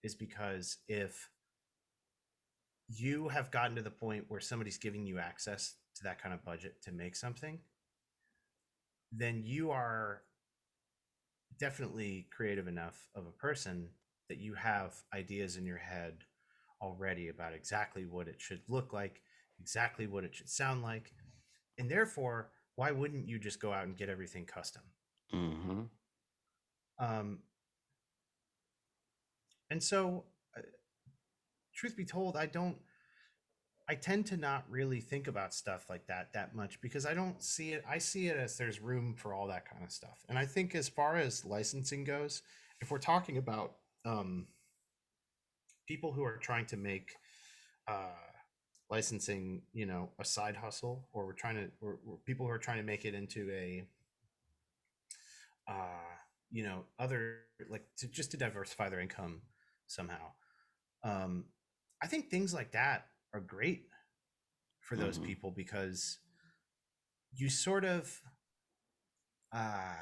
is because if you have gotten to the point where somebody's giving you access to that kind of budget to make something, then you are definitely creative enough of a person that you have ideas in your head already about exactly what it should look like, exactly what it should sound like. And therefore, why wouldn't you just go out and get everything custom? Hmm. Um, and so, uh, truth be told, I tend to not really think about stuff like that much because I don't see it. I see it as there's room for all that kind of stuff. And I think as far as licensing goes, if we're talking about people who are trying to make uh, licensing, a side hustle, or we're people who are trying to make it into a, other, like, just to diversify their income somehow. Um, I think things like that are great for those Mm-hmm. people, because you sort of, uh,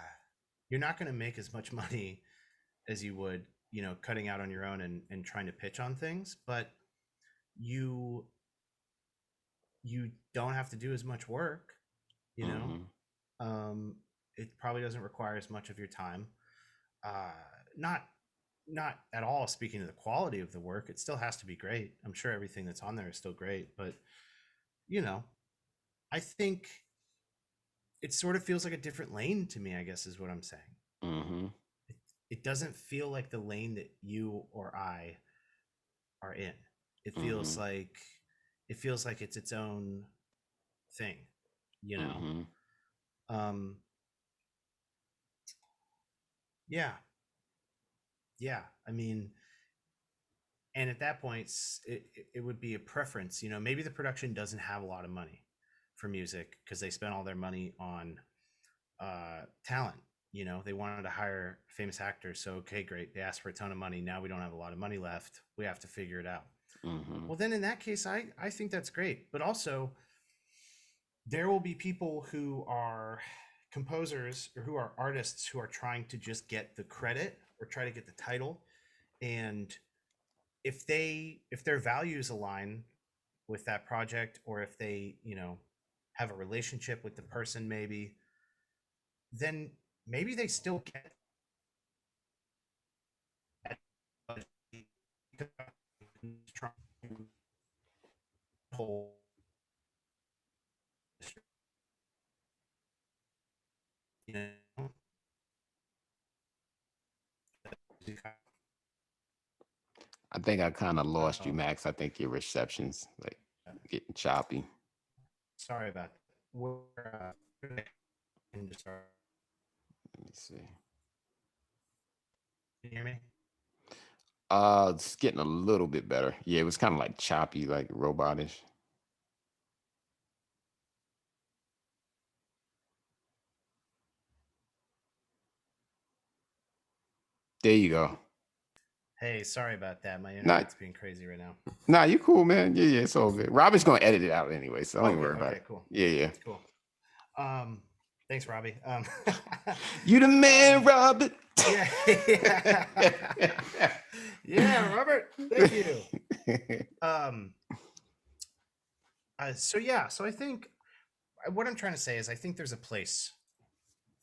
you're not going to make as much money as you would, cutting out on your own and trying to pitch on things, but you you don't have to do as much work, you know. Mm-hmm. um, it probably doesn't require as much of your time. uh, not not at all speaking to the quality of the work, it still has to be great. I'm sure everything that's on there is still great, but you know I think it sort of feels like a different lane to me, I guess, is what I'm saying. Mm-hmm. it, it doesn't feel like the lane that you or I are in. it Mm-hmm. feels like it feels like it's its own thing, you know. Mm-hmm. um yeah, yeah, I mean, and at that point, it would be a preference. Maybe the production doesn't have a lot of money for music because they spent all their money on talent. They wanted to hire famous actors, so okay, great, they asked for a ton of money. Now we don't have a lot of money left, we have to figure it out. Mm-hmm. Well, then in that case, I think that's great. But also, there will be people who are composers or who are artists who are trying to just get the credit or try to get the title. And if their values align with that project, or if they, have a relationship with the person, maybe, then maybe they still get that. You know, I think I kind of lost you, Max. I think your reception's like getting choppy. sorry about that. We're can you start. Let me see. Can you hear me? It's getting a little bit better. Yeah, it was kind of like choppy, like robotish. There you go. Hey, sorry about that. My Not, internet's being crazy right now. nah, you cool, man. Yeah, yeah, it's all good. Robert's gonna edit it out anyway, so don't even Okay, worry about okay, it. cool, Yeah, yeah. cool. Um, Thanks, Robbie. You the man, um, Robert. yeah, yeah, yeah, Robert. Thank you. Um, so yeah, so I think what I'm trying to say is I think there's a place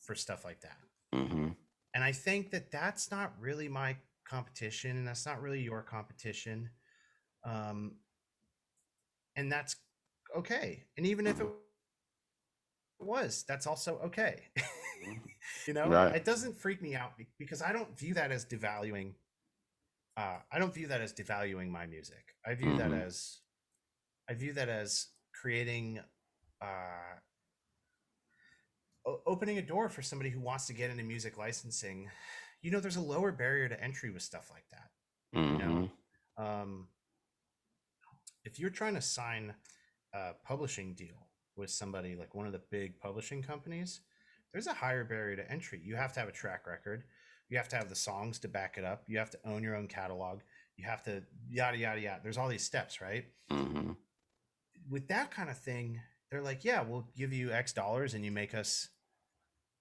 for stuff like that, Mm-hmm. and I think that that's not really my competition, and that's not really your competition. Um, and that's okay. And even if it was, that's also okay. Right. It doesn't freak me out because I don't view that as devaluing. I don't view that as devaluing my music. Mm-hmm. I view that as creating, uh, opening a door for somebody who wants to get into music licensing. There's a lower barrier to entry with stuff like that. You Mm-hmm. know, um, if you're trying to sign a publishing deal with somebody like one of the big publishing companies, there's a higher barrier to entry. You have to have a track record. You have to have the songs to back it up. You have to own your own catalog. You have to yada yada yada. There's all these steps, right? Mm-hmm. With that kind of thing, they're like, yeah, we'll give you X dollars and you make us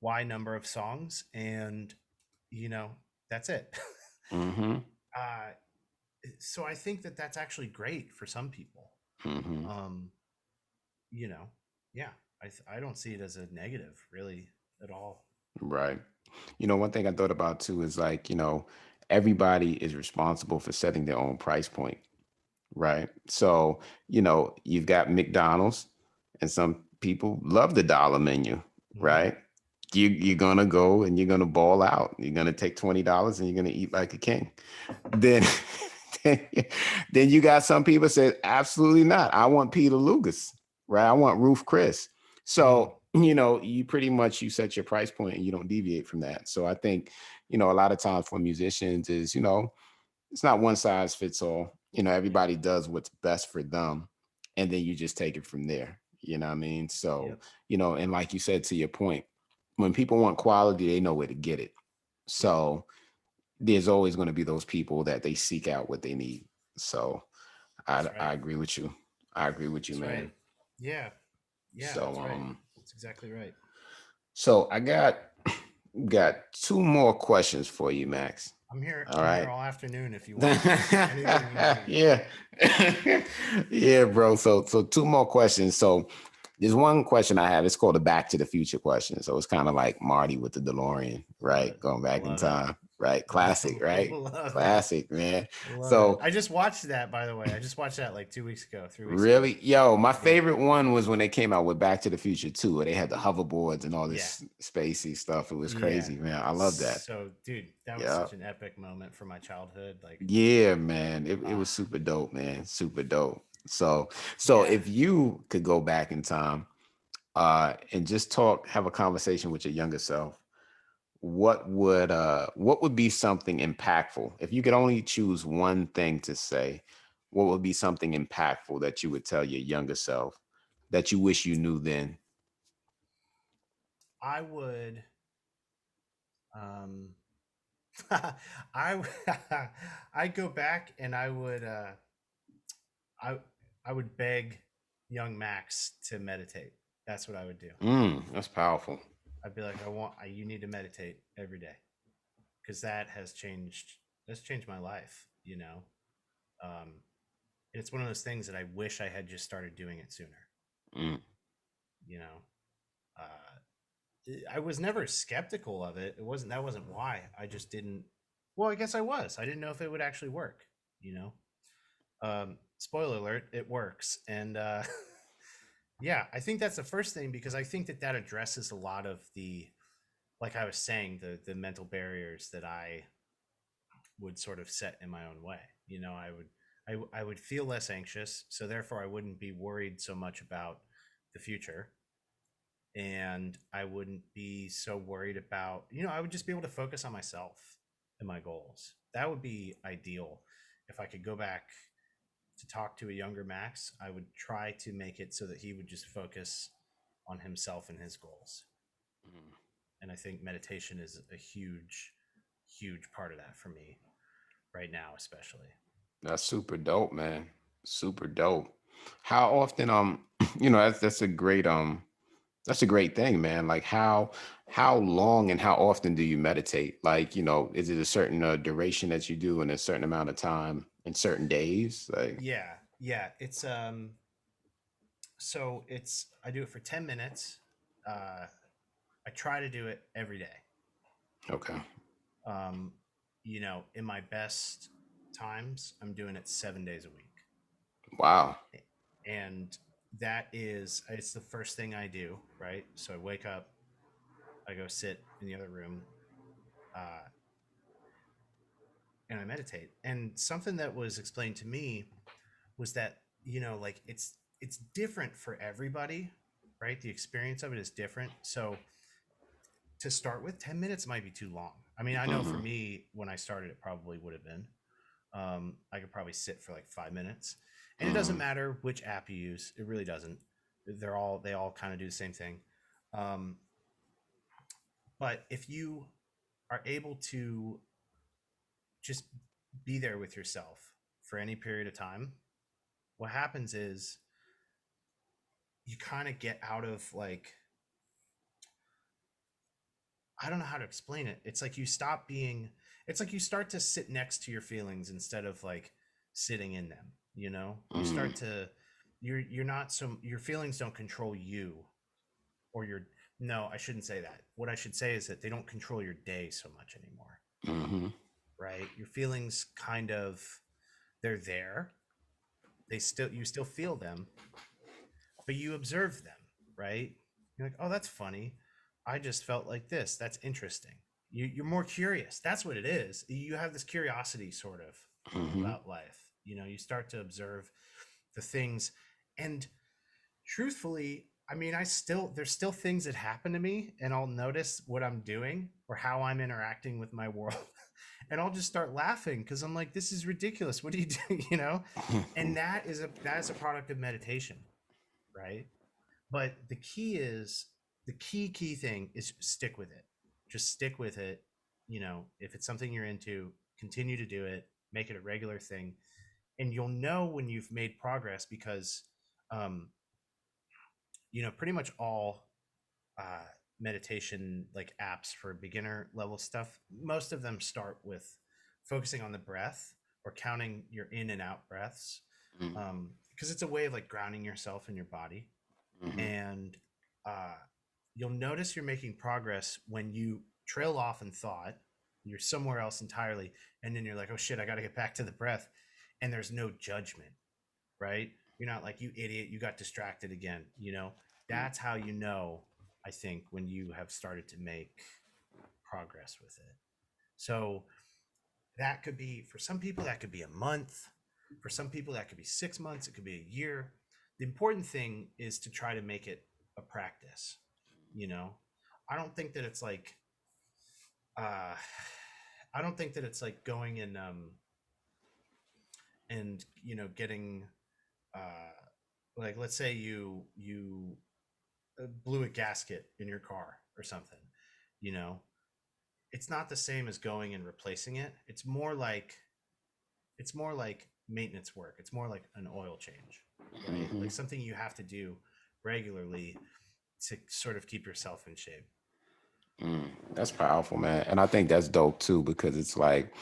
Y number of songs, and you know that's it. Mm-hmm. uh, so I think that that's actually great for some people. Mm-hmm. Um, you know, yeah, I don't see it as a negative really at all. Right. One thing I thought about too is like, everybody is responsible for setting their own price point. Right. So, you've got McDonald's and some people love the dollar menu, Mm-hmm. right? You're gonna go and you're gonna ball out. You're gonna take $20 and you're gonna eat like a king. Then then you got some people say, absolutely not. I want Peter Lugas, right? I want Ruth Chris. Mm. So, you pretty much you set your price point and you don't deviate from that. So I think, a lot of times for musicians is, it's not one size fits all. Everybody does what's best for them. and then you just take it from there. You know what I mean? So, Yep. and like you said, to your point, when people want quality, they know where to get it. Yep. So there's always going to be those people that they seek out what they need. So That's I right. agree with you. I agree with you, That's right. man. Yeah. Yeah, So that's right. That's exactly right. so I got two more questions for you, Max. I'm here. All I'm here right. all afternoon if you want anything you need. Yeah. Yeah, bro. So two more questions. So there's one question I have. It's called a Back to the Future question. So it's kind of like Marty with the DeLorean, Love right? it. Going I back in love it. time, right? Classic, right? Love it. Classic, man. Love it. So I just watched that, by the way. I just watched that like 2 weeks ago, 3 weeks ago. really, yo, my Yeah. favorite one was when they came out with Back to the Future 2, where they had the hoverboards and all Yeah. this spacey stuff. It was Yeah. crazy, man. I love that. So, dude, that was Yeah. such an epic moment from my childhood. Like, Yeah, man. It ah, was super dope, man. Super dope. So yeah. if you could go back in time and just have a conversation with your younger self, what would be something impactful? If you could only choose one thing to say, what would be something impactful that you would tell your younger self that you wish you knew then? I would, um, I, I'd go back and I, I would beg young Max to meditate. That's what I would do. That's powerful. I'd be like, you need to meditate every day because that's changed my life, Um, and it's one of those things that I wish I had just started doing it sooner, Mm, you know. I was never skeptical of it. That wasn't why. I just didn't. Well, I guess I was. I didn't know if it would actually work, you know. Spoiler alert, it works. And yeah, I think that's the first thing because I think that addresses a lot of like I was saying, the mental barriers that I would sort of set in my own way. I would feel less anxious, so therefore I wouldn't be worried so much about the future, and I wouldn't be so worried about, I would just be able to focus on myself and my goals. That would be ideal. If I could go back to talk to a younger Max, I would try to make it so that he would just focus on himself and his goals. mm. And I think meditation is a huge, huge part of that for me right now, especially. That's super dope, man. Super dope. How often that's a great thing, man. Like how long and how often do you meditate? Like, is it a certain duration that you do in a certain amount of time in certain days? Like, Yeah, yeah. It's I do it for 10 minutes. Uh, I try to do it every day. okay. Um, in my best times, I'm doing it 7 days a week, Wow. and it's the first thing I do. Right, so I wake up, I go sit in the other room, uh, and I meditate. And something that was explained to me was that like it's different for everybody, right? The experience of it is different. So to start with, 10 minutes might be too long. I mean, I know for Hmm. me when I started it probably would have been. I could probably sit for like 5 minutes, and it doesn't Hmm. matter which app you use. It really doesn't. They all kind of do the same thing. um, but if you are able to just be there with yourself for any period of time, what happens is you kind of get out of like, I don't know how to explain it. It's like you start to sit next to your feelings instead of like sitting in them, You Hmm. start to you're not so your feelings don't control you, or your no, I shouldn't say that. What I should say is that they don't control your day so much anymore, Hmm. right? Your feelings kind of, they're there. You still feel them, but you observe them, right? You're like, oh, that's funny. I just felt like this. That's interesting. You're more curious. That's what it is. You have this curiosity sort of Hmm. about life. You start to observe the things. And truthfully, I mean, there's still things that happen to me, and I'll notice what I'm doing or how I'm interacting with my world, and I'll just start laughing because I'm like, this is ridiculous. What do you do? You know, and that's a product of meditation, right? But the key thing is stick with it. Just stick with it. You know, if it's something you're into, continue to do it. Make it a regular thing, and you'll know when you've made progress because, um, pretty much all uh, meditation like apps for beginner level stuff, most of them start with focusing on the breath or counting your in and out breaths, Mm, because it's a way of like grounding yourself in your body. mhm, And uh, you'll notice you're making progress when you trail off in thought, you're somewhere else entirely, and then you're like, oh shit, I got to get back to the breath, and there's no judgment, right? You're not like, you idiot, you got distracted again. mm. That's how you know, I think, when you have started to make progress with it. So that could be, for some people, that could be a month. For some people, that could be 6 months. It could be a year. The important thing is to try to make it a practice. You know, I don't think that it's like, uh, I don't think that it's like going and getting, uh, like, let's say you blew a gasket in your car or something, you know, it's not the same as going and replacing it. It's more like maintenance work. It's more like an oil change, right? Mhm. Like something you have to do regularly to sort of keep yourself in shape. Mm, that's powerful, man. And I think that's dope too, because it's like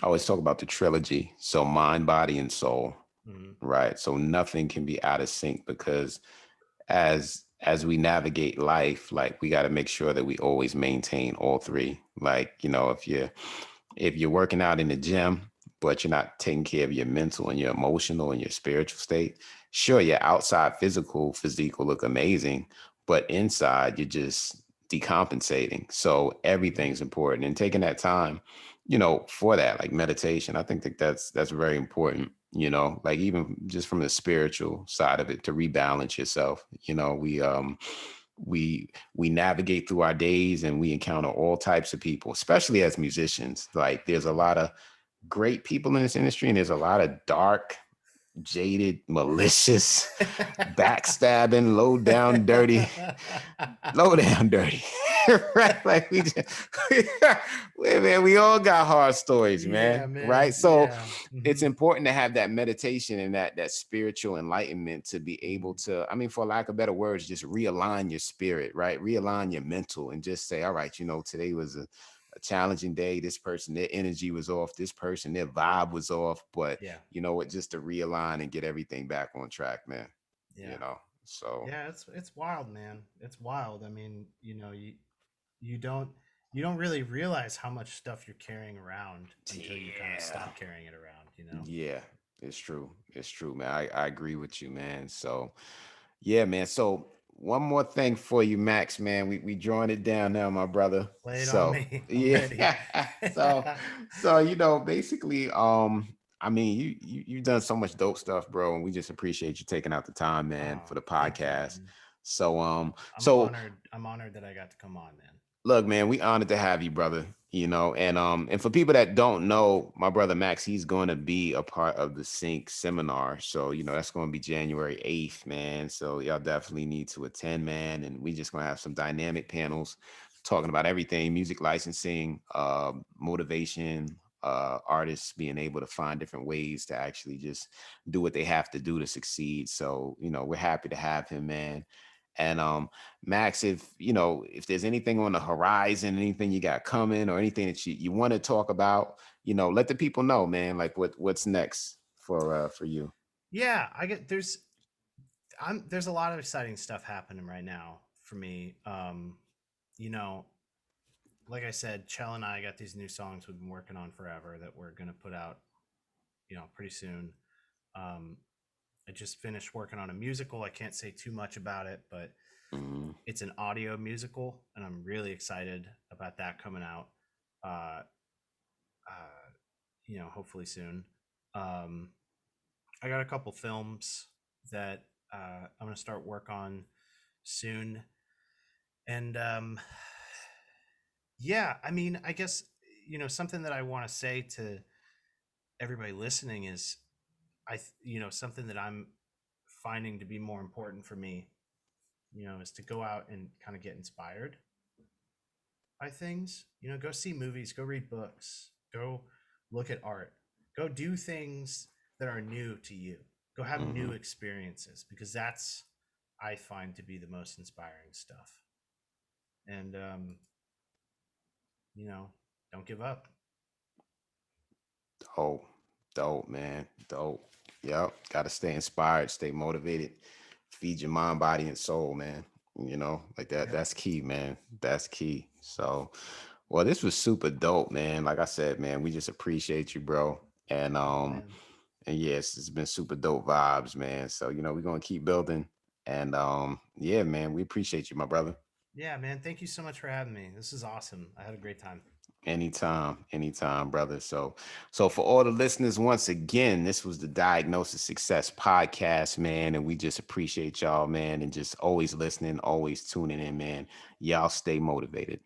I always talk about the trilogy. So mind, body, and soul, Mm-hmm. right? So nothing can be out of sync because as we navigate life, like we got to make sure that we always maintain all three. Like, if you're working out in the gym, but you're not taking care of your mental and your emotional and your spiritual state, sure, your outside physique will look amazing, but inside you're just decompensating. So Mm-hmm. everything's important and taking that time, for that, like meditation. I think that's very important, like even just from the spiritual side of it to rebalance yourself. We navigate through our days and we encounter all types of people, especially as musicians. Like there's a lot of great people in this industry and there's a lot of dark, jaded, malicious, backstabbing, low down dirty. Right? Like man, we all got hard stories, Yeah, man. Right? man. So Yeah. it's Mm-hmm. important to have that meditation and that spiritual enlightenment to be able Mm-hmm. to, I mean, for lack of better words, just realign your spirit, right? Realign your mental and just say, all right, today was a challenging day. This person, their energy was off. This person, their vibe was off. But Yeah. you know what? Just to realign and get everything back on track, man. Yeah. You know. So Yeah, it's wild, man. It's wild. I mean, you don't you don't really realize how much stuff you're carrying around until you kind of yeah. stop carrying it around. Yeah, it's true. It's true, man. I agree with you, man. So, yeah, man. So, one more thing for you, Max, man. We drawing it down now, my brother. Lay it on So, me. I'm yeah. ready. So basically, I mean, you've done so much dope stuff, bro, and we just appreciate you taking out the time, man, Oh, for the thank you, podcast. man. So, I'm so honored. I'm honored that I got to come on, man. look, man, we honored to have you, brother. And for people that don't know, my brother Max, he's going to be a part of the Sync seminar. So, that's going to be January 8th, man. So y'all definitely need to attend, man. And we just going to have some dynamic panels talking about everything: music licensing, motivation, artists being able to find different ways to actually just do what they have to do to succeed. So, we're happy to have him, man. And Max, if there's anything on the horizon, anything you got coming, or anything that you want to talk about, let the people know, man. Like what's next for you. Yeah, there's a lot of exciting stuff happening right now for me. You know, like I said, Chell and I got these new songs we've been working on forever that we're gonna put out, pretty soon. Um, I just finished working on a musical. I can't say too much about it, but Mm-hmm. it's an audio musical, and I'm really excited about that coming out. Uh, hopefully soon. Um, I got a couple films that I'm gonna start work on soon. And yeah, I mean, I guess, something that I want to say to everybody listening is, something that I'm finding to be more important for me, is to go out and kind of get inspired by things. Go see movies, go read books, go look at art, go do things that are new to you, go have Mm-hmm. new experiences, because that's, I find, to be the most inspiring stuff. And you know, don't give up. Dope, dope, man, dope. Yep, got to stay inspired, stay motivated, feed your mind, body, and soul, man. Like that. Yep. That's key, man. That's key. So, well, this was super dope, man. Like I said, man, we just appreciate you, bro. And Oh man. yes, it's been super dope vibes, man. So, we're gonna keep building. And yeah, man, we appreciate you, my brother. Yeah, man. Thank you so much for having me. This is awesome. I had a great time. Anytime, anytime, brother. So for all the listeners, once again, this was the Diagnosis Success Podcast, man. And we just appreciate y'all, man, and just always listening, always tuning in, man. Y'all stay motivated.